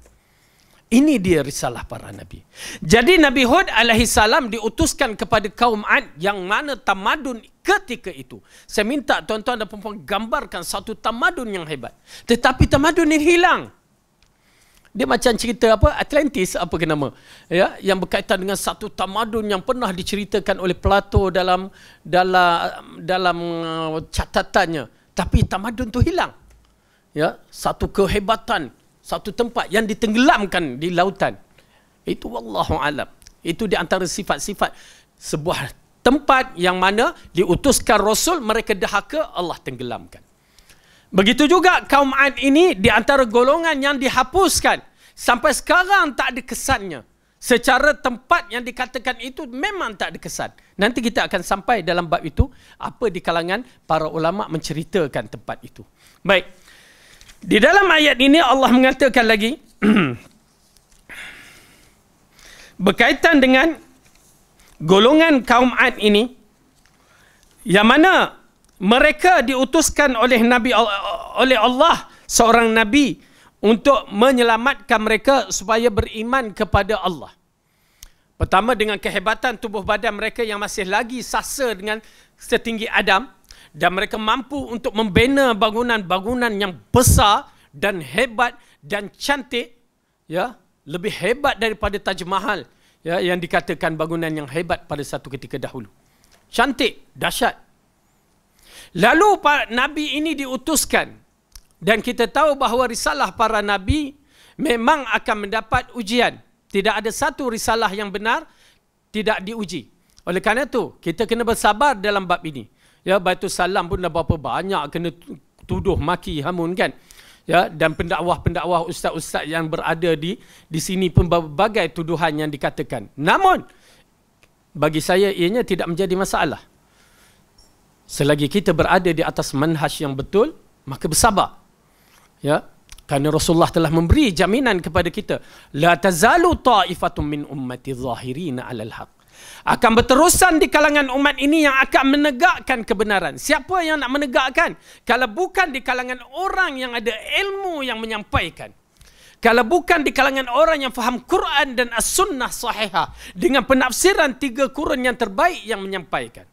Ini dia risalah para nabi. Jadi Nabi Hud alaihi salam diutuskan kepada kaum Ad yang mana tamadun ketika itu. Saya minta tuan-tuan dan puan-puan gambarkan satu tamadun yang hebat. Tetapi tamadun ini hilang. Dia macam cerita apa? Atlantis, apa ke nama? Ya, yang berkaitan dengan satu tamadun yang pernah diceritakan oleh Plato dalam catatannya. Tapi tamadun tu hilang. Ya, satu kehebatan, satu tempat yang ditenggelamkan di lautan. Itu wallahu alam. Itu di antara sifat-sifat sebuah tempat yang mana diutuskan Rasul, mereka dahaka, Allah tenggelamkan. Begitu juga kaum Ad ini di antara golongan yang dihapuskan. Sampai sekarang tak ada kesannya. Secara tempat yang dikatakan itu memang tak ada kesan. Nanti kita akan sampai dalam bab itu, apa di kalangan para ulama menceritakan tempat itu. Baik. Di dalam ayat ini Allah mengatakan lagi berkaitan dengan golongan kaum Ad ini yang mana mereka diutuskan oleh Allah seorang nabi untuk menyelamatkan mereka supaya beriman kepada Allah. Pertama dengan kehebatan tubuh badan mereka yang masih lagi sasa dengan setinggi Adam. Dan mereka mampu untuk membina bangunan-bangunan yang besar dan hebat dan cantik, ya, lebih hebat daripada Taj Mahal, ya, yang dikatakan bangunan yang hebat pada satu ketika dahulu. Cantik, dahsyat. Lalu para nabi ini diutuskan, dan kita tahu bahawa risalah para nabi memang akan mendapat ujian. Tidak ada satu risalah yang benar tidak diuji. Oleh kerana itu, kita kena bersabar dalam bab ini. Ya, Baitul Salam pun dah berapa banyak kena tuduh maki hamun kan. Ya, dan pendakwah-pendakwah ustaz-ustaz yang berada di sini pun berbagai tuduhan yang dikatakan. Namun bagi saya ianya tidak menjadi masalah. Selagi kita berada di atas manhaj yang betul, maka bersabar. Ya, kerana Rasulullah telah memberi jaminan kepada kita, la tazalu ta'ifatun min ummati zahirina 'alal haq. Akan berterusan di kalangan umat ini yang akan menegakkan kebenaran. Siapa yang nak menegakkan? Kalau bukan di kalangan orang yang ada ilmu yang menyampaikan. kalau bukan di kalangan orang yang faham Quran dan As-Sunnah sahihah dengan penafsiran 3 kurun yang terbaik yang menyampaikan.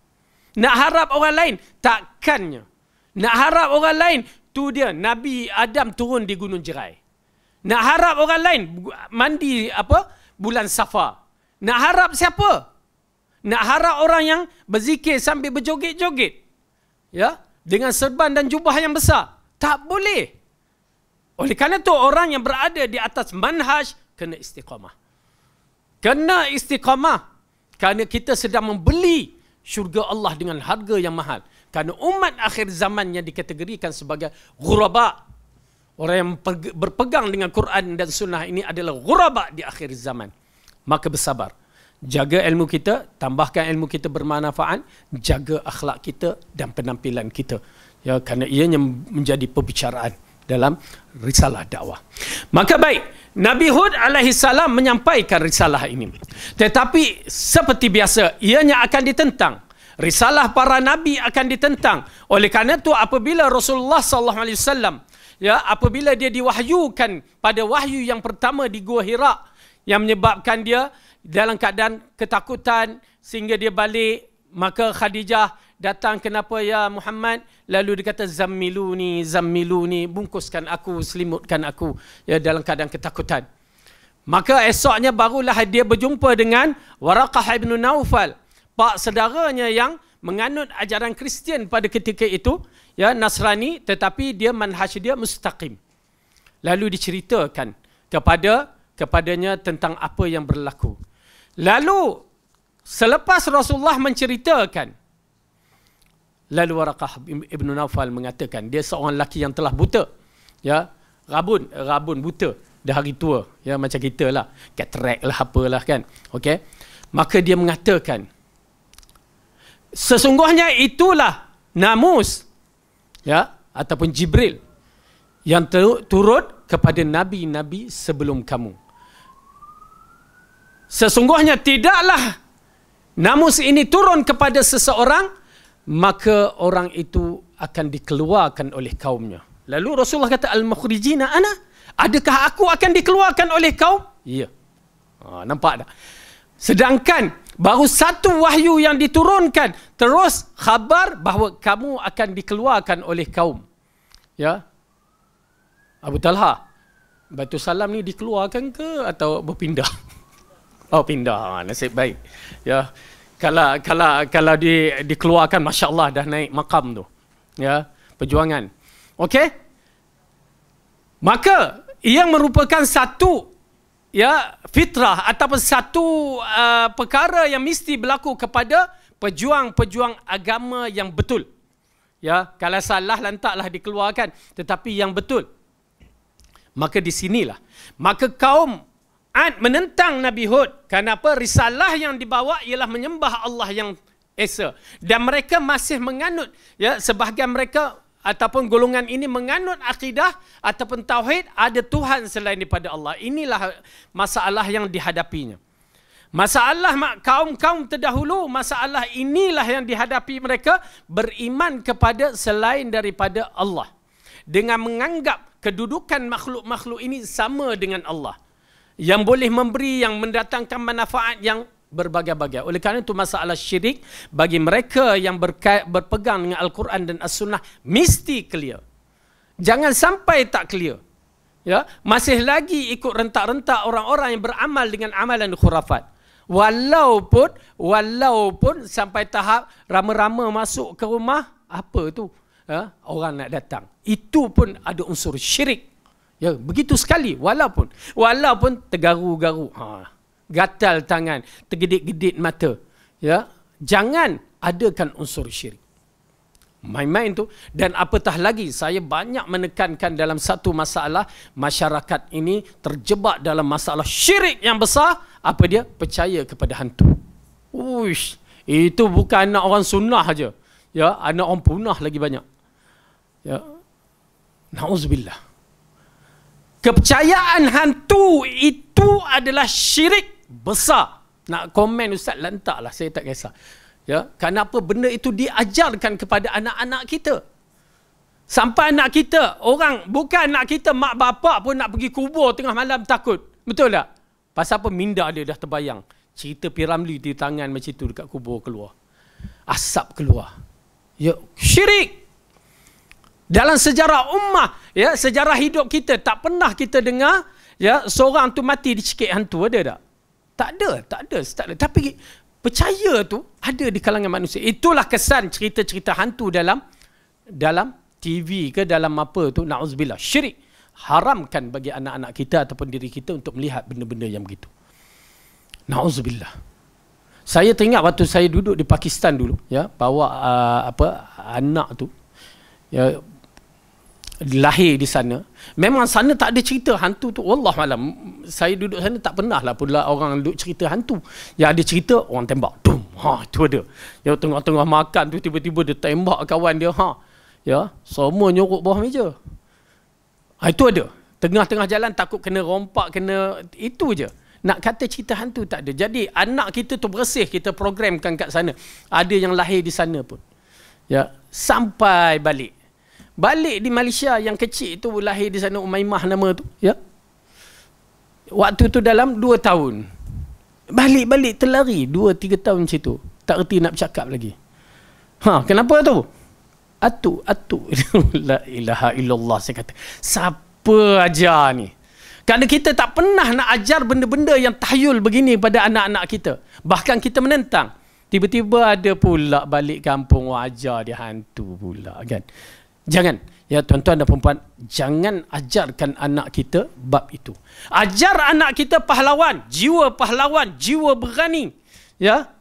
Nak harap orang lain, takkannya. Nak harap orang lain, tu dia Nabi Adam turun di Gunung Jerai. Nak harap orang lain mandi bulan Safar. Nak harap siapa? Nak harap orang yang berzikir sambil berjoget-joget. Ya, dengan serban dan jubah yang besar. Tak boleh. Oleh kerana itu orang yang berada di atas manhaj kena istiqamah. Kena istiqamah. Kerana kita sedang membeli syurga Allah dengan harga yang mahal. Kerana umat akhir zaman yang dikategorikan sebagai ghuraba. Orang yang berpegang dengan Quran dan Sunnah ini adalah ghuraba di akhir zaman. Maka bersabar. Jaga ilmu kita, tambahkan ilmu kita bermanfaat, jaga akhlak kita dan penampilan kita. Ya, kerana ianya menjadi perbicaraan dalam risalah dakwah. Maka baik, Nabi Hud alaihi salam menyampaikan risalah ini. Tetapi seperti biasa, ianya akan ditentang. Risalah para nabi akan ditentang. Oleh kerana itu apabila Rasulullah sallallahu alaihi wasallam, ya, apabila dia diwahyukan pada wahyu yang pertama di Gua Hira yang menyebabkan dia dalam keadaan ketakutan sehingga dia balik, maka Khadijah datang, kenapa ya Muhammad? Lalu dia kata zammiluni, zammiluni, bungkuskan aku, selimutkan aku, ya, dalam keadaan ketakutan. Maka esoknya barulah dia berjumpa dengan Waraqah ibn Naufal, pak saudaranya yang menganut ajaran Kristian pada ketika itu, ya, Nasrani, tetapi dia manhaj dia mustaqim. Lalu diceritakan kepadanya tentang apa yang berlaku. Lalu selepas Rasulullah menceritakan, lalu Waraqah ibn Naufal mengatakan dia seorang lelaki yang telah buta, ya, rabun buta dah hari tua, ya, macam kita lah, katarak lah, apalah kan, okey. Maka dia mengatakan sesungguhnya itulah namus, ya, ataupun Jibril yang turut kepada nabi-nabi sebelum kamu. Sesungguhnya tidaklah namus ini turun kepada seseorang, maka orang itu akan dikeluarkan oleh kaumnya. Lalu Rasulullah kata, al-mukhrijina ana? Adakah aku akan dikeluarkan oleh kaum? Ya. Nampak tak? Sedangkan baru satu wahyu yang diturunkan, terus khabar bahawa kamu akan dikeluarkan oleh kaum. Ya. Abu Talha, Batu Salam ni dikeluarkan ke atau berpindah? Oh, pindah. Nasib baik. Ya. Kalau dikeluarkan, Masya Allah, dah naik makam tu. Ya. Perjuangan. Okey? Maka ia merupakan satu, ya, fitrah ataupun satu perkara yang mesti berlaku kepada pejuang-pejuang agama yang betul. Ya, kalau salah lantaklah dikeluarkan, tetapi yang betul. Maka di sinilah, maka kaum Ad menentang Nabi Hud. Kenapa? Risalah yang dibawa ialah menyembah Allah yang Esa, dan mereka masih menganut, ya, sebahagian mereka ataupun golongan ini menganut akidah ataupun tauhid ada Tuhan selain daripada Allah. Inilah masalah yang dihadapinya. Masalah kaum-kaum terdahulu, masalah inilah yang dihadapi mereka, beriman kepada selain daripada Allah dengan menganggap kedudukan makhluk-makhluk ini sama dengan Allah, yang boleh memberi, yang mendatangkan manfaat yang berbagai-bagai. Oleh kerana itu masalah syirik bagi mereka yang berpegang dengan Al-Quran dan As-Sunnah mesti clear. Jangan sampai tak clear. Ya, masih lagi ikut rentak-rentak orang-orang yang beramal dengan amalan khurafat. Walaupun sampai tahap rama-rama masuk ke rumah, apa tu? Ya, orang nak datang. Itu pun ada unsur syirik. Ya, begitu sekali, walaupun tergaru-garu, gatal tangan, tergedit-gedit mata, ya, jangan adakan unsur syirik. Main-main tu. Dan apatah lagi, saya banyak menekankan dalam satu masalah, masyarakat ini terjebak dalam masalah syirik yang besar. Apa dia? Percaya kepada hantu. Uish, itu bukan anak orang sunnah aja, ya, anak orang punah lagi banyak. Ya, na'udzubillah. Kepercayaan hantu itu adalah syirik besar. Nak komen Ustaz, lantaklah, saya tak kisah. Ya, kenapa benda itu diajarkan kepada anak-anak kita? Sampai anak kita, bukan anak kita, mak bapak pun nak pergi kubur tengah malam takut. Betul tak? Pasal apa? Minda dia dah terbayang. Cerita Piramli di tangan macam tu dekat kubur keluar. Asap keluar. Ya, syirik. Dalam sejarah ummah, ya, sejarah hidup kita, tak pernah kita dengar, ya, seorang tu mati dicekik hantu. Ada tak? Tak ada. Tapi percaya tu ada di kalangan manusia. Itulah kesan cerita-cerita hantu dalam TV ke dalam apa tu, na'udzubillah, syirik. Haramkan bagi anak-anak kita ataupun diri kita untuk melihat benda-benda yang begitu. Na'udzubillah. Saya teringat waktu saya duduk di Pakistan dulu, ya, bawa anak tu, ya, lahir di sana. Memang sana tak ada cerita hantu tu. Wallahualam, saya duduk sana tak pernah lah pula orang duduk cerita hantu. Yang ada cerita orang tembak. Dum, itu ada. Yang tengah-tengah makan tu tiba-tiba dia tembak kawan dia. Ya, semua nyorok bawah meja. Itu ada. Tengah-tengah jalan takut kena rompak, kena itu je. Nak kata cerita hantu tak ada. Jadi anak kita tu bersih, kita programkan kat sana. Ada yang lahir di sana pun. Ya, sampai balik di Malaysia yang kecil tu lahir di sana, Umaymah nama tu, ya. Waktu tu dalam 2 tahun. Balik terlari 2-3 tahun macam tu. Tak erti nak bercakap lagi. Kenapa tu? Atu. La ilaha illallah, saya kata. Siapa ajar ni? Kerana kita tak pernah nak ajar benda-benda yang tahyul begini pada anak-anak kita. Bahkan kita menentang. Tiba-tiba ada pula balik kampung ajar dia hantu pula, kan? Jangan. Ya, tuan-tuan dan puan-puan, jangan ajarkan anak kita bab itu. Ajar anak kita pahlawan, jiwa berani. Ya,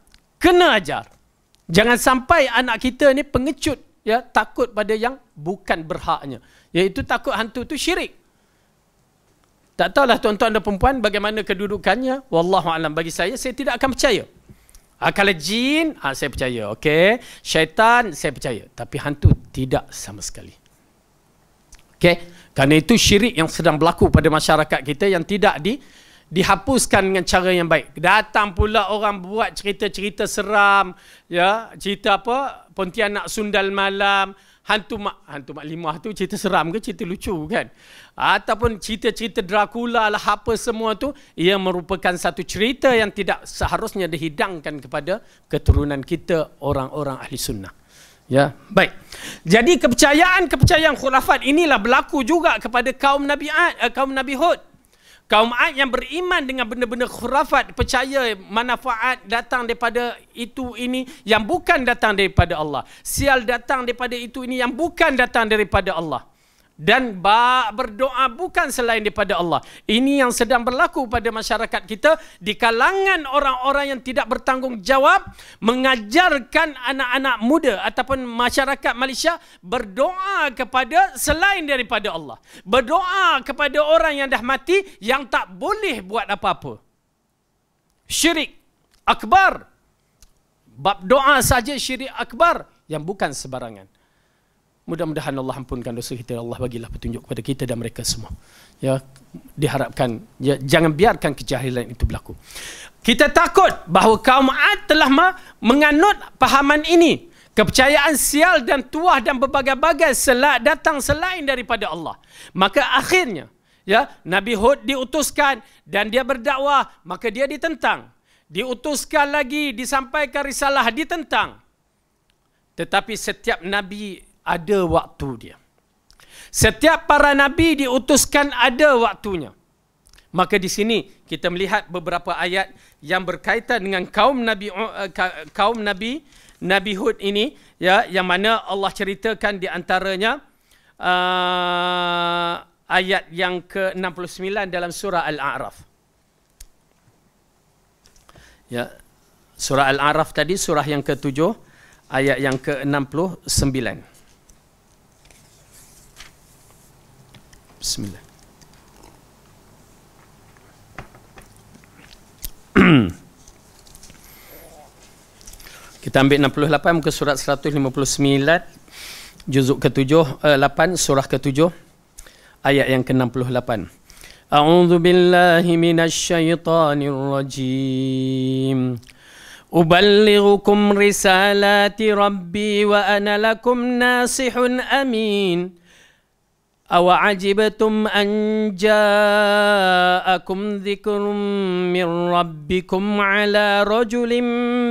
kena ajar. Jangan sampai anak kita ni pengecut, ya, takut pada yang bukan berhaknya, iaitu takut hantu tu syirik. Tak tahulah tuan-tuan dan perempuan bagaimana kedudukannya. Wallahualam, bagi saya tidak akan percaya. Kalau jin, saya percaya. Okey, syaitan, saya percaya. Tapi hantu tidak sama sekali. Okey, kerana itu syirik yang sedang berlaku pada masyarakat kita yang tidak dihapuskan dengan cara yang baik. Datang pula orang buat cerita-cerita seram, ya, cerita apa? Pontianak Sundal Malam, hantu mak limah tu cerita seram ke cerita lucu, kan? Ataupun cerita-cerita Dracula lah, apa semua tu, ia merupakan satu cerita yang tidak seharusnya dihidangkan kepada keturunan kita, orang-orang ahli sunnah. Ya, baik. Jadi kepercayaan khurafat inilah berlaku juga kepada kaum Nabi Hud. Kaum Ad yang beriman dengan benda-benda khurafat, percaya manfaat datang daripada itu ini yang bukan datang daripada Allah. Sial datang daripada itu ini yang bukan datang daripada Allah. Dan berdoa bukan selain daripada Allah. Ini yang sedang berlaku pada masyarakat kita di kalangan orang-orang yang tidak bertanggungjawab mengajarkan anak-anak muda ataupun masyarakat Malaysia berdoa kepada selain daripada Allah. Berdoa kepada orang yang dah mati yang tak boleh buat apa-apa. Syirik akbar. Bab doa saja syirik akbar yang bukan sebarangan. Mudah-mudahan Allah ampunkan dosa kita. Allah bagilah petunjuk kepada kita dan mereka semua. Ya, diharapkan, ya, jangan biarkan kejahilan itu berlaku. Kita takut bahawa kaum Ad telah menganut pahaman ini. Kepercayaan sial dan tuah dan berbagai-bagai datang selain daripada Allah. Maka akhirnya, ya, Nabi Hud diutuskan dan dia berdakwah, maka dia ditentang. Diutuskan lagi, disampaikan risalah, ditentang. Tetapi setiap Nabi ada waktu dia. Setiap para Nabi diutuskan ada waktunya. Maka di sini kita melihat beberapa ayat yang berkaitan dengan kaum Nabi Hud ini, ya, yang mana Allah ceritakan di antaranya ayat yang ke-69 dalam surah Al-A'raf. Ya, surah Al-A'raf tadi surah yang ke-7 ayat yang ke-69. Bismillah. Kita ambil 68 muka surat 159 juzuk ke-7 8 surah ke-7 ayat yang ke-68. A'udzu billahi minasy syaithanir rajim. Uballighukum risalati rabbi wa ana lakum nasihun amin. أَوَعَجِبْتُمْ أَنْ جَاءَكُمْ ذِكْرٌ مِّنْ رَبِّكُمْ عَلَى رَجُلٍ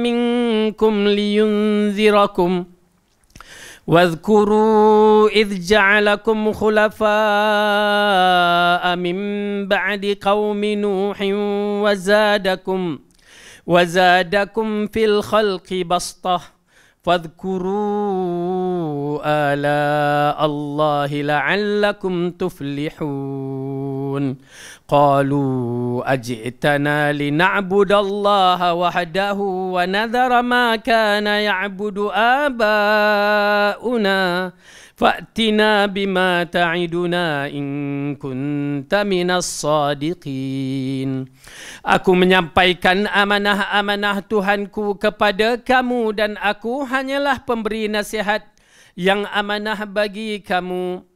مِّنْكُمْ لِيُنْذِرَكُمْ واذكروا إذ جعلكم خلفاء من بعد قوم نوح وزادكم في الخلق بسطة فاذكروا آلاء الله لعلكم تفلحون قالوا أجئتنا لنعبد الله وحده ونذر ما كان يعبد آباؤنا فأتنا بما تعدنا إن كنت من الصادقين. Aku menyampaikan amanah-amanah Tuhanku kepada kamu dan aku hanyalah pemberi nasihat yang amanah bagi kamu.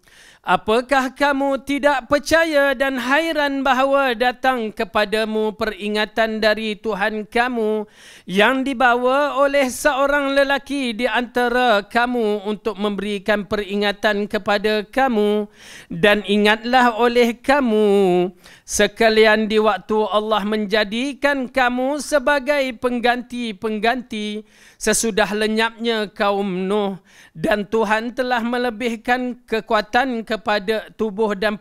Apakah kamu tidak percaya dan hairan bahawa datang kepadamu peringatan dari Tuhan kamu yang dibawa oleh seorang lelaki di antara kamu untuk memberikan peringatan kepada kamu? Dan ingatlah oleh kamu sekalian di waktu Allah menjadikan kamu sebagai pengganti-pengganti sesudah lenyapnya kaum Nuh, dan Tuhan telah melebihkan kekuatan kepada tubuh dan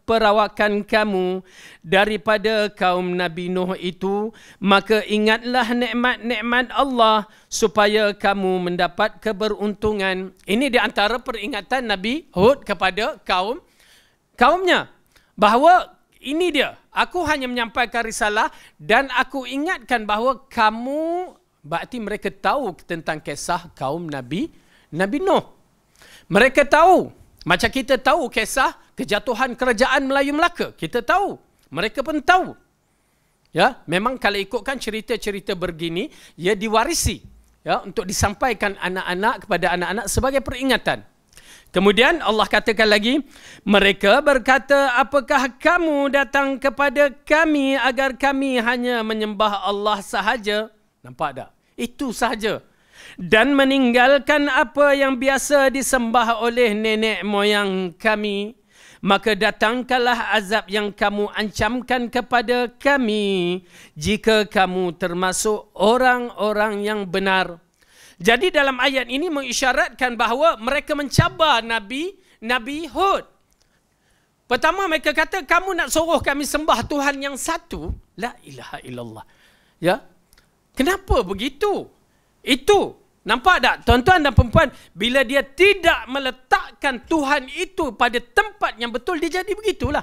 perawakan kamu daripada kaum Nabi Nuh itu, maka ingatlah nikmat-nikmat Allah supaya kamu mendapat keberuntungan. Ini di antara peringatan Nabi Hud kepada kaumnya, bahawa ini dia, aku hanya menyampaikan risalah dan aku ingatkan bahawa kamu, berarti mereka tahu tentang kisah kaum Nabi Nuh. Mereka tahu, macam kita tahu kisah kejatuhan kerajaan Melayu Melaka. Kita tahu, mereka pun tahu. Ya, memang kalau ikutkan cerita-cerita begini, ia diwarisi, ya, untuk disampaikan anak-anak kepada anak-anak sebagai peringatan. Kemudian Allah katakan lagi, mereka berkata, apakah kamu datang kepada kami agar kami hanya menyembah Allah sahaja? Nampak tak? Itu sahaja. Dan meninggalkan apa yang biasa disembah oleh nenek moyang kami. Maka datangkanlah azab yang kamu ancamkan kepada kami jika kamu termasuk orang-orang yang benar. Jadi dalam ayat ini mengisyaratkan bahawa mereka mencabar Nabi Hud. Pertama mereka kata, kamu nak suruh kami sembah Tuhan yang satu? La ilaha illallah. Ya. Kenapa begitu? Itu, nampak tak tuan-tuan dan perempuan, bila dia tidak meletakkan Tuhan itu pada tempat yang betul, dia jadi begitulah.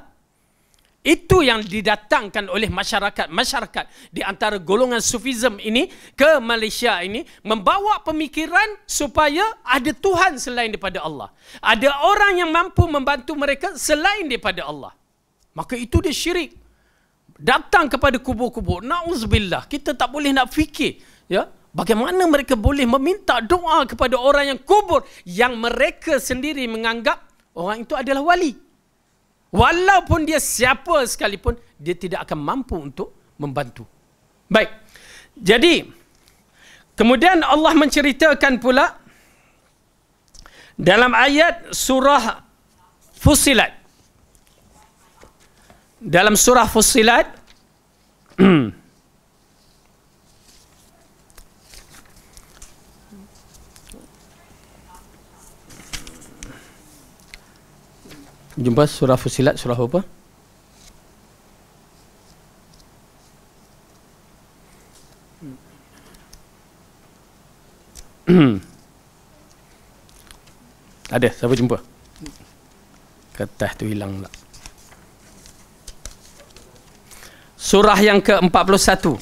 Itu yang didatangkan oleh masyarakat di antara golongan Sufism ini ke Malaysia ini, membawa pemikiran supaya ada Tuhan selain daripada Allah. Ada orang yang mampu membantu mereka selain daripada Allah. Maka itu dia syirik. Datang kepada kubur-kubur. Na'udzubillah. Kita tak boleh nak fikir. Ya? Bagaimana mereka boleh meminta doa kepada orang yang kubur, yang mereka sendiri menganggap orang itu adalah wali. Walaupun dia siapa sekalipun, dia tidak akan mampu untuk membantu. Baik. Jadi, kemudian Allah menceritakan pula dalam ayat surah Fussilat. Dalam surah Fussilat, jumpa surah Fussilat, surah apa? Ada, siapa jumpa? Kertas tu hilang pula. Surah yang ke-41.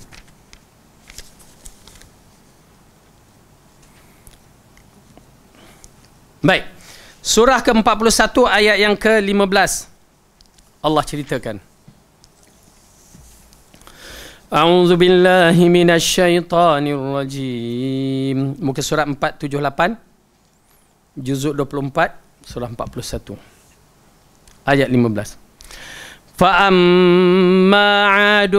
Baik. Surah ke-41 ayat yang ke-15. Allah ceritakan. A'udzu billahi minasyaitonir rajim. Muka surat 478. Juzuk 24, surah 41. Ayat 15. فَأَمَّا عَادٌ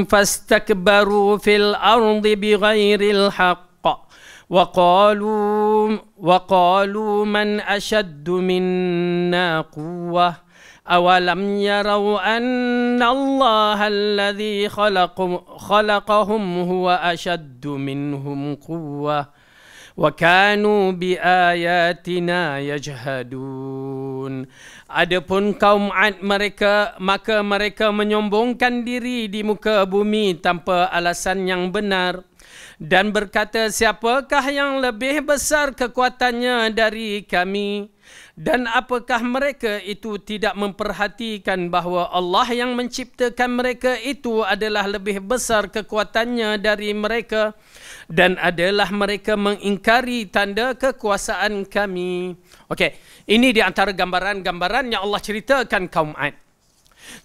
فَاسْتَكْبَرُوا فِي الْأَرْضِ بِغَيْرِ الْحَقِّ وقالوا من أشد منا قوة أولم يروا أن الله الذي خلقهم هو أشد منهم قوة وكانوا بآياتنا يجحدون. Adapun kaum Ad mereka, maka mereka menyombongkan diri di muka bumi tanpa alasan yang benar dan berkata, siapakah yang lebih besar kekuatannya dari kami? Dan apakah mereka itu tidak memperhatikan bahawa Allah yang menciptakan mereka itu adalah lebih besar kekuatannya dari mereka, dan adalah mereka mengingkari tanda kekuasaan kami. Okey, ini di antara gambaran-gambaran yang Allah ceritakan kaum Ad.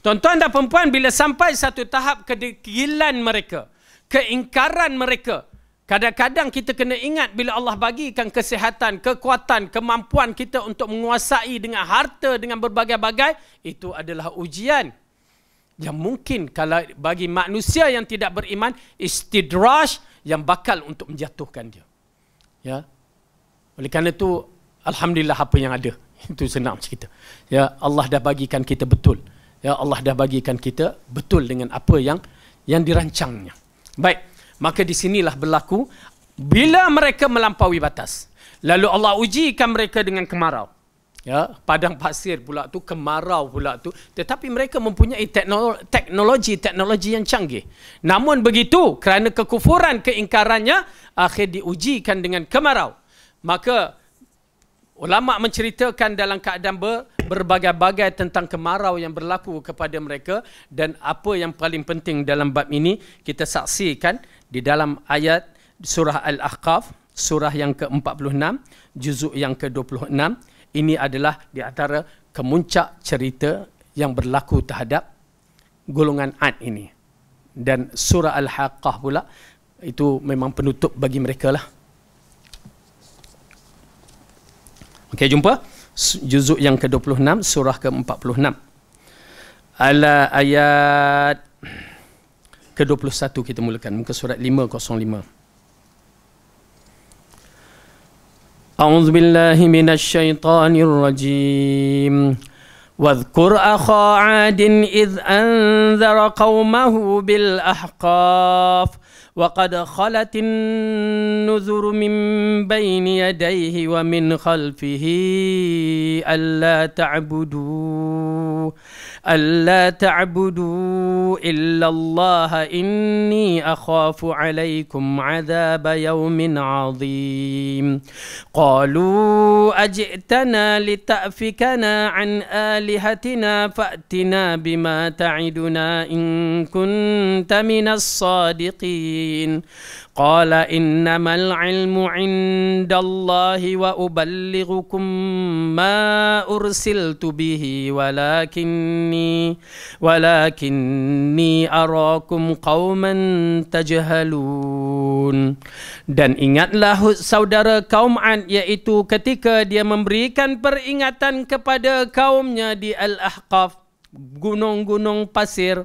Tuan-tuan dan perempuan, bila sampai satu tahap kedegilan mereka, keingkaran mereka, kadang-kadang kita kena ingat bila Allah bagikan kesihatan, kekuatan, kemampuan kita untuk menguasai dengan harta, dengan berbagai-bagai, itu adalah ujian yang mungkin kalau bagi manusia yang tidak beriman, istidraj yang bakal untuk menjatuhkan dia. Ya. Oleh kerana itu, alhamdulillah apa yang ada. Itu senang cerita. Ya, Allah dah bagikan kita betul. Ya, Allah dah bagikan kita betul dengan apa yang dirancangnya. Baik. Maka di sinilah berlaku bila mereka melampaui batas. Lalu Allah ujikan mereka dengan kemarau. Ya, padang pasir pula tu, kemarau pula tu. Tetapi mereka mempunyai teknologi yang canggih. Namun begitu, kerana kekufuran, keingkarannya, akhir diujikan dengan kemarau. Maka ulama menceritakan dalam keadaan berbagai-bagai tentang kemarau yang berlaku kepada mereka. Dan apa yang paling penting dalam bab ini, kita saksikan di dalam ayat surah Al-Ahqaf, surah yang ke-46, juzuk yang ke-26. Ini adalah di antara kemuncak cerita yang berlaku terhadap golongan Ad ini. Dan surah Al-Haqqah pula, itu memang penutup bagi mereka lah. Okey, jumpa juzuk yang ke-26, surah ke-46. Ala ayat ke-21 kita mulakan, muka surat 505. A'udzu billahi minasy syaithanir rajim. Wadhkur akha 'adin idh anzara qaumahu bil ahqaf wa qad khalatin nuzur min bayni yadayhi wa min khalfihi alla ta'budu illa Allah inni akhafu alaykum 'adhaba yawmin 'azim. Qalu aj'tana lita'fikana 'an alihatina fa'tina bima ta'iduna in kunta minas sadiqin. Qala innamal ilmu 'indallahi wa uballighukum ma ursiltu bihi walakinni arakum qauman tajhalun. Dan ingatlah saudara kaum Ad, iaitu ketika dia memberikan peringatan kepada kaumnya di Al-Ahqaf, gunung-gunung pasir,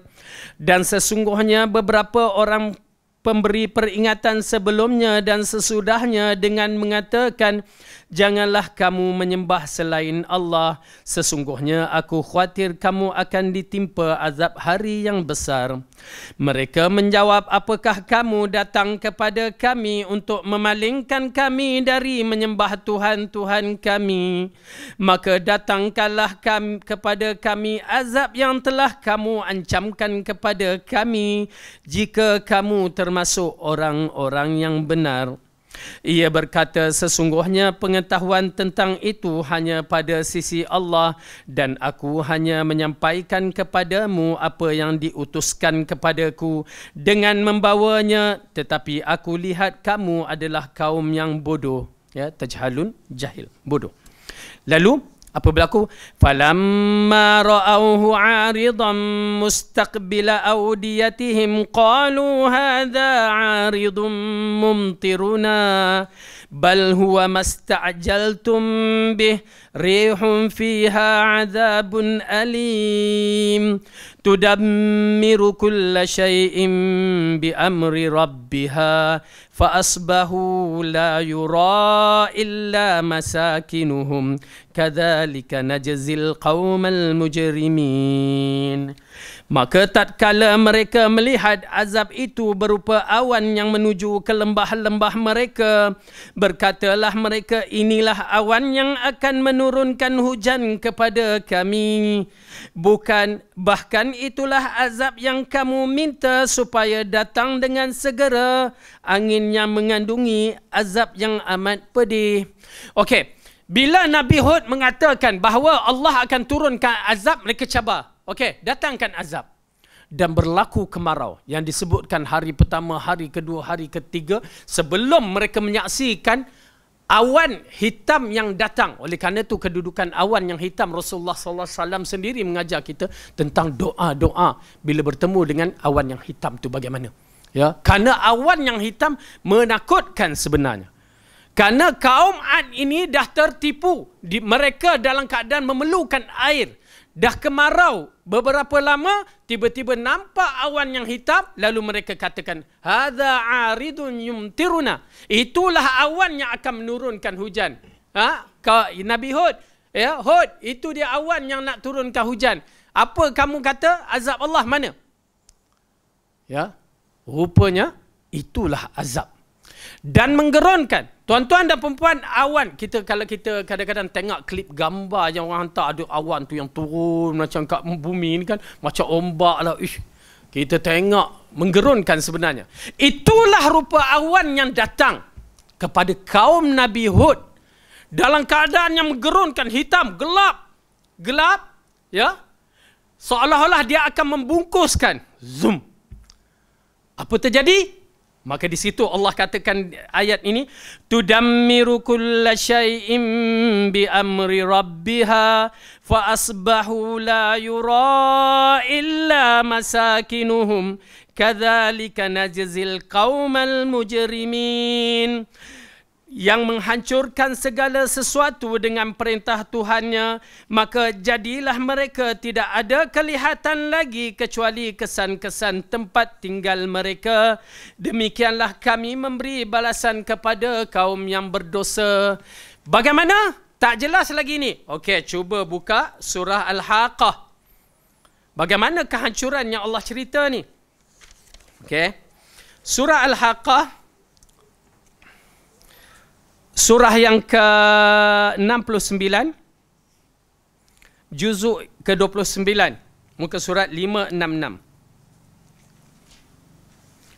dan sesungguhnya beberapa orang pemberi peringatan sebelumnya dan sesudahnya dengan mengatakan, janganlah kamu menyembah selain Allah, sesungguhnya aku khawatir kamu akan ditimpa azab hari yang besar. Mereka menjawab, apakah kamu datang kepada kami untuk memalingkan kami dari menyembah Tuhan-Tuhan kami? Maka datangkanlah kepada kami azab yang telah kamu ancamkan kepada kami, jika kamu termasuk orang-orang yang benar. Ia berkata, sesungguhnya pengetahuan tentang itu hanya pada sisi Allah, dan aku hanya menyampaikan kepadamu apa yang diutuskan kepadaku dengan membawanya, tetapi aku lihat kamu adalah kaum yang bodoh. Ya, tajhalun, jahil, bodoh. Lalu apa berlaku? Falamma ra'awhu 'aridan mustaqbila awdiyatihim qalu hadha 'aridun mumtiruna bal huwa masta'jaltum bih rihun fiha 'adzabun alim tudammiru kulla shay'in bi amri rabbiha fa asbahu la yura illa masakinuhum kadzalika najzil qaumal mujrimin. Maka tatkala mereka melihat azab itu berupa awan yang menuju ke lembah-lembah mereka, berkatalah mereka, inilah awan yang akan menurunkan hujan kepada kami. Bahkan itulah azab yang kamu minta supaya datang dengan segera, angin yang mengandungi azab yang amat pedih. Okey, bila Nabi Hud mengatakan bahawa Allah akan turunkan azab, mereka cabar. Okey, datangkan azab. Dan berlaku kemarau yang disebutkan hari pertama, hari kedua, hari ketiga, sebelum mereka menyaksikan awan hitam yang datang. Oleh kerana itu kedudukan awan yang hitam, Rasulullah SAW sendiri mengajar kita tentang doa-doa bila bertemu dengan awan yang hitam itu bagaimana. Ya, kerana awan yang hitam menakutkan sebenarnya. Kerana kaum Ad ini dah tertipu. Mereka dalam keadaan memerlukan air. Dah kemarau beberapa lama, tiba-tiba nampak awan yang hitam, lalu mereka katakan, hadza aridun yumtiruna. Itulah awan yang akan menurunkan hujan. Nabi Hud, ya, Hud, itu dia awan yang nak turunkan hujan. Apa kamu kata? Azab Allah mana? Ya, rupanya itulah azab. Dan menggeronkan. Tuan-tuan dan perempuan, awan, kalau kita kadang-kadang tengok klip gambar yang orang hantar, ada awan tu yang turun macam kat bumi ni kan, macam ombak lah. Kita tengok, menggerunkan sebenarnya. Itulah rupa awan yang datang kepada kaum Nabi Hud dalam keadaan yang menggerunkan, hitam, gelap, ya, seolah-olah dia akan membungkuskan. Zoom. Apa terjadi? Maka di situ Allah katakan ayat ini, tudammiru kulla syai'in bi amri rabbiha fa asbahu la yura illa masakinuhum kadzalika najzil qaumal mujrimin. Yang menghancurkan segala sesuatu dengan perintah Tuhannya, maka jadilah mereka tidak ada kelihatan lagi kecuali kesan-kesan tempat tinggal mereka. Demikianlah kami memberi balasan kepada kaum yang berdosa. Bagaimana? Tak jelas lagi ni. Okey, cuba buka surah Al-Haqqah. Bagaimana kehancuran yang Allah cerita ni? Okey. Surah Al-Haqqah, surah yang ke-69, juzuk ke-29, muka surat 566.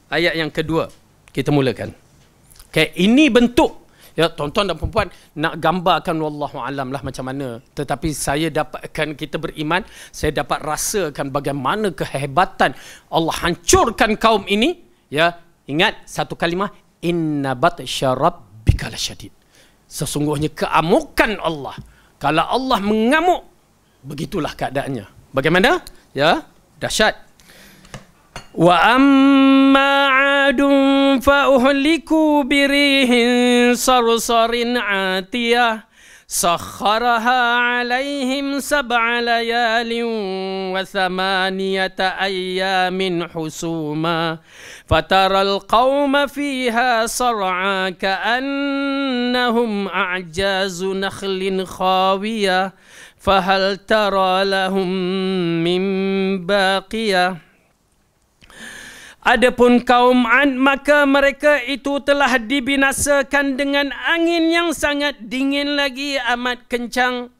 Ayat yang kedua, kita mulakan. Okay, ini bentuk, ya tuan-tuan dan perempuan, nak gambarkan wallahu alam lah macam mana. Tetapi saya dapatkan, kita beriman, saya dapat rasakan bagaimana kehebatan Allah hancurkan kaum ini. Ya, ingat satu kalimah, inna batsya rabbika lasyadid. Sesungguhnya keamukan Allah. Kalau Allah mengamuk, begitulah keadaannya. Bagaimana? Ya, dahsyat. Wa amma 'adun fa uhliku birihin sarsarin 'atiyah sakharaha 'alaihim sab'a layalin wa thamaniyata ayyamin husuma fataral qauma fiha sar'a ka'annahum a'jazu nakhlin khawiyah fahal tara lahum min baqiyah. Adapun kaum Ad, maka mereka itu telah dibinasakan dengan angin yang sangat dingin lagi amat kencang,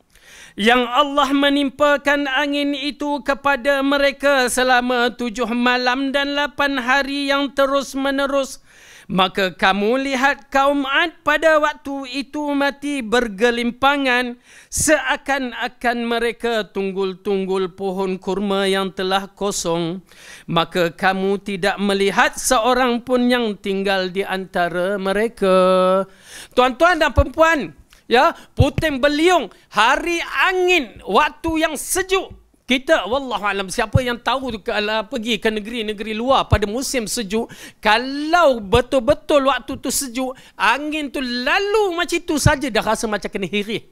yang Allah menimpakan angin itu kepada mereka selama 7 malam dan 8 hari yang terus menerus. Maka kamu lihat kaum Ad pada waktu itu mati bergelimpangan, seakan-akan mereka tunggul-tunggul pohon kurma yang telah kosong. Maka kamu tidak melihat seorang pun yang tinggal di antara mereka. Tuan-tuan dan perempuan, ya, puting beliung, hari angin, waktu yang sejuk, Kita wallahu alam, siapa yang tahu kalau pergi ke negeri-negeri luar pada musim sejuk, kalau betul-betul waktu tu sejuk, angin tu lalu macam itu saja dah rasa macam kena hirih.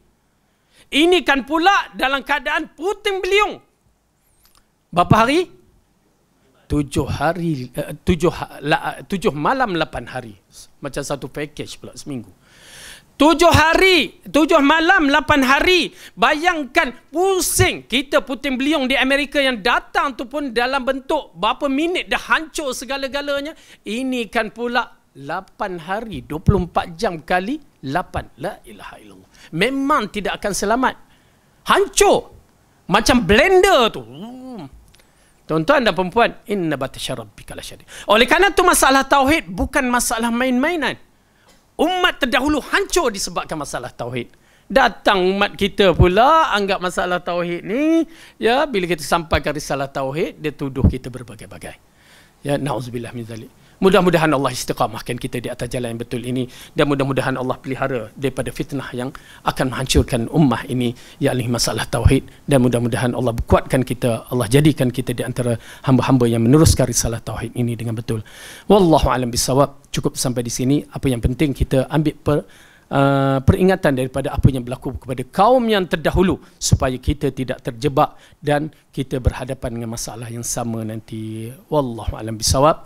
Ini kan pula dalam keadaan puting beliung. Berapa hari? 7 malam 8 hari. Macam satu package pula seminggu. 7 hari, 7 malam, 8 hari. Bayangkan pusing. Kita puting beliung di Amerika yang datang tu pun dalam bentuk berapa minit dah hancur segala-galanya. Ini kan pula 8 hari, 24 jam kali 8. La ilaha illallah. Memang tidak akan selamat. Hancur. Macam blender tu. Tuan-tuan dan perempuan, inna batasya rabbika lasyadid. Oleh kerana tu masalah tauhid bukan masalah main-mainan. Umat terdahulu hancur disebabkan masalah tauhid. Datang umat kita pula anggap masalah tauhid ni, ya, bila kita sampaikan risalah tauhid, dia tuduh kita berbagai-bagai. Ya, na'udzubillah min zalik. Mudah-mudahan Allah istiqamahkan kita di atas jalan yang betul ini, dan mudah-mudahan Allah pelihara daripada fitnah yang akan menghancurkan ummah ini, yakni masalah tauhid, dan mudah-mudahan Allah kuatkan kita, Allah jadikan kita di antara hamba-hamba yang meneruskan risalah tauhid ini dengan betul. Wallahu alam bisawab. Cukup sampai di sini. Apa yang penting kita ambil peringatan daripada apa yang berlaku kepada kaum yang terdahulu, supaya kita tidak terjebak dan kita berhadapan dengan masalah yang sama nanti. Wallahu alam bisawab.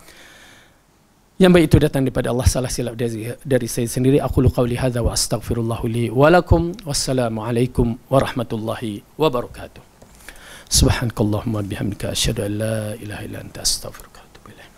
Yang baik itu datang daripada Allah, salah silap dari saya sendiri. Aqulu qawli hadza wa astaghfirullahu li wa lakum. Wassalamualaikum warahmatullahi wabarakatuh. Subhanakallahumma bihamdika asyhadu an la ilaha illa anta astaghfiruka wa atubu ilaik.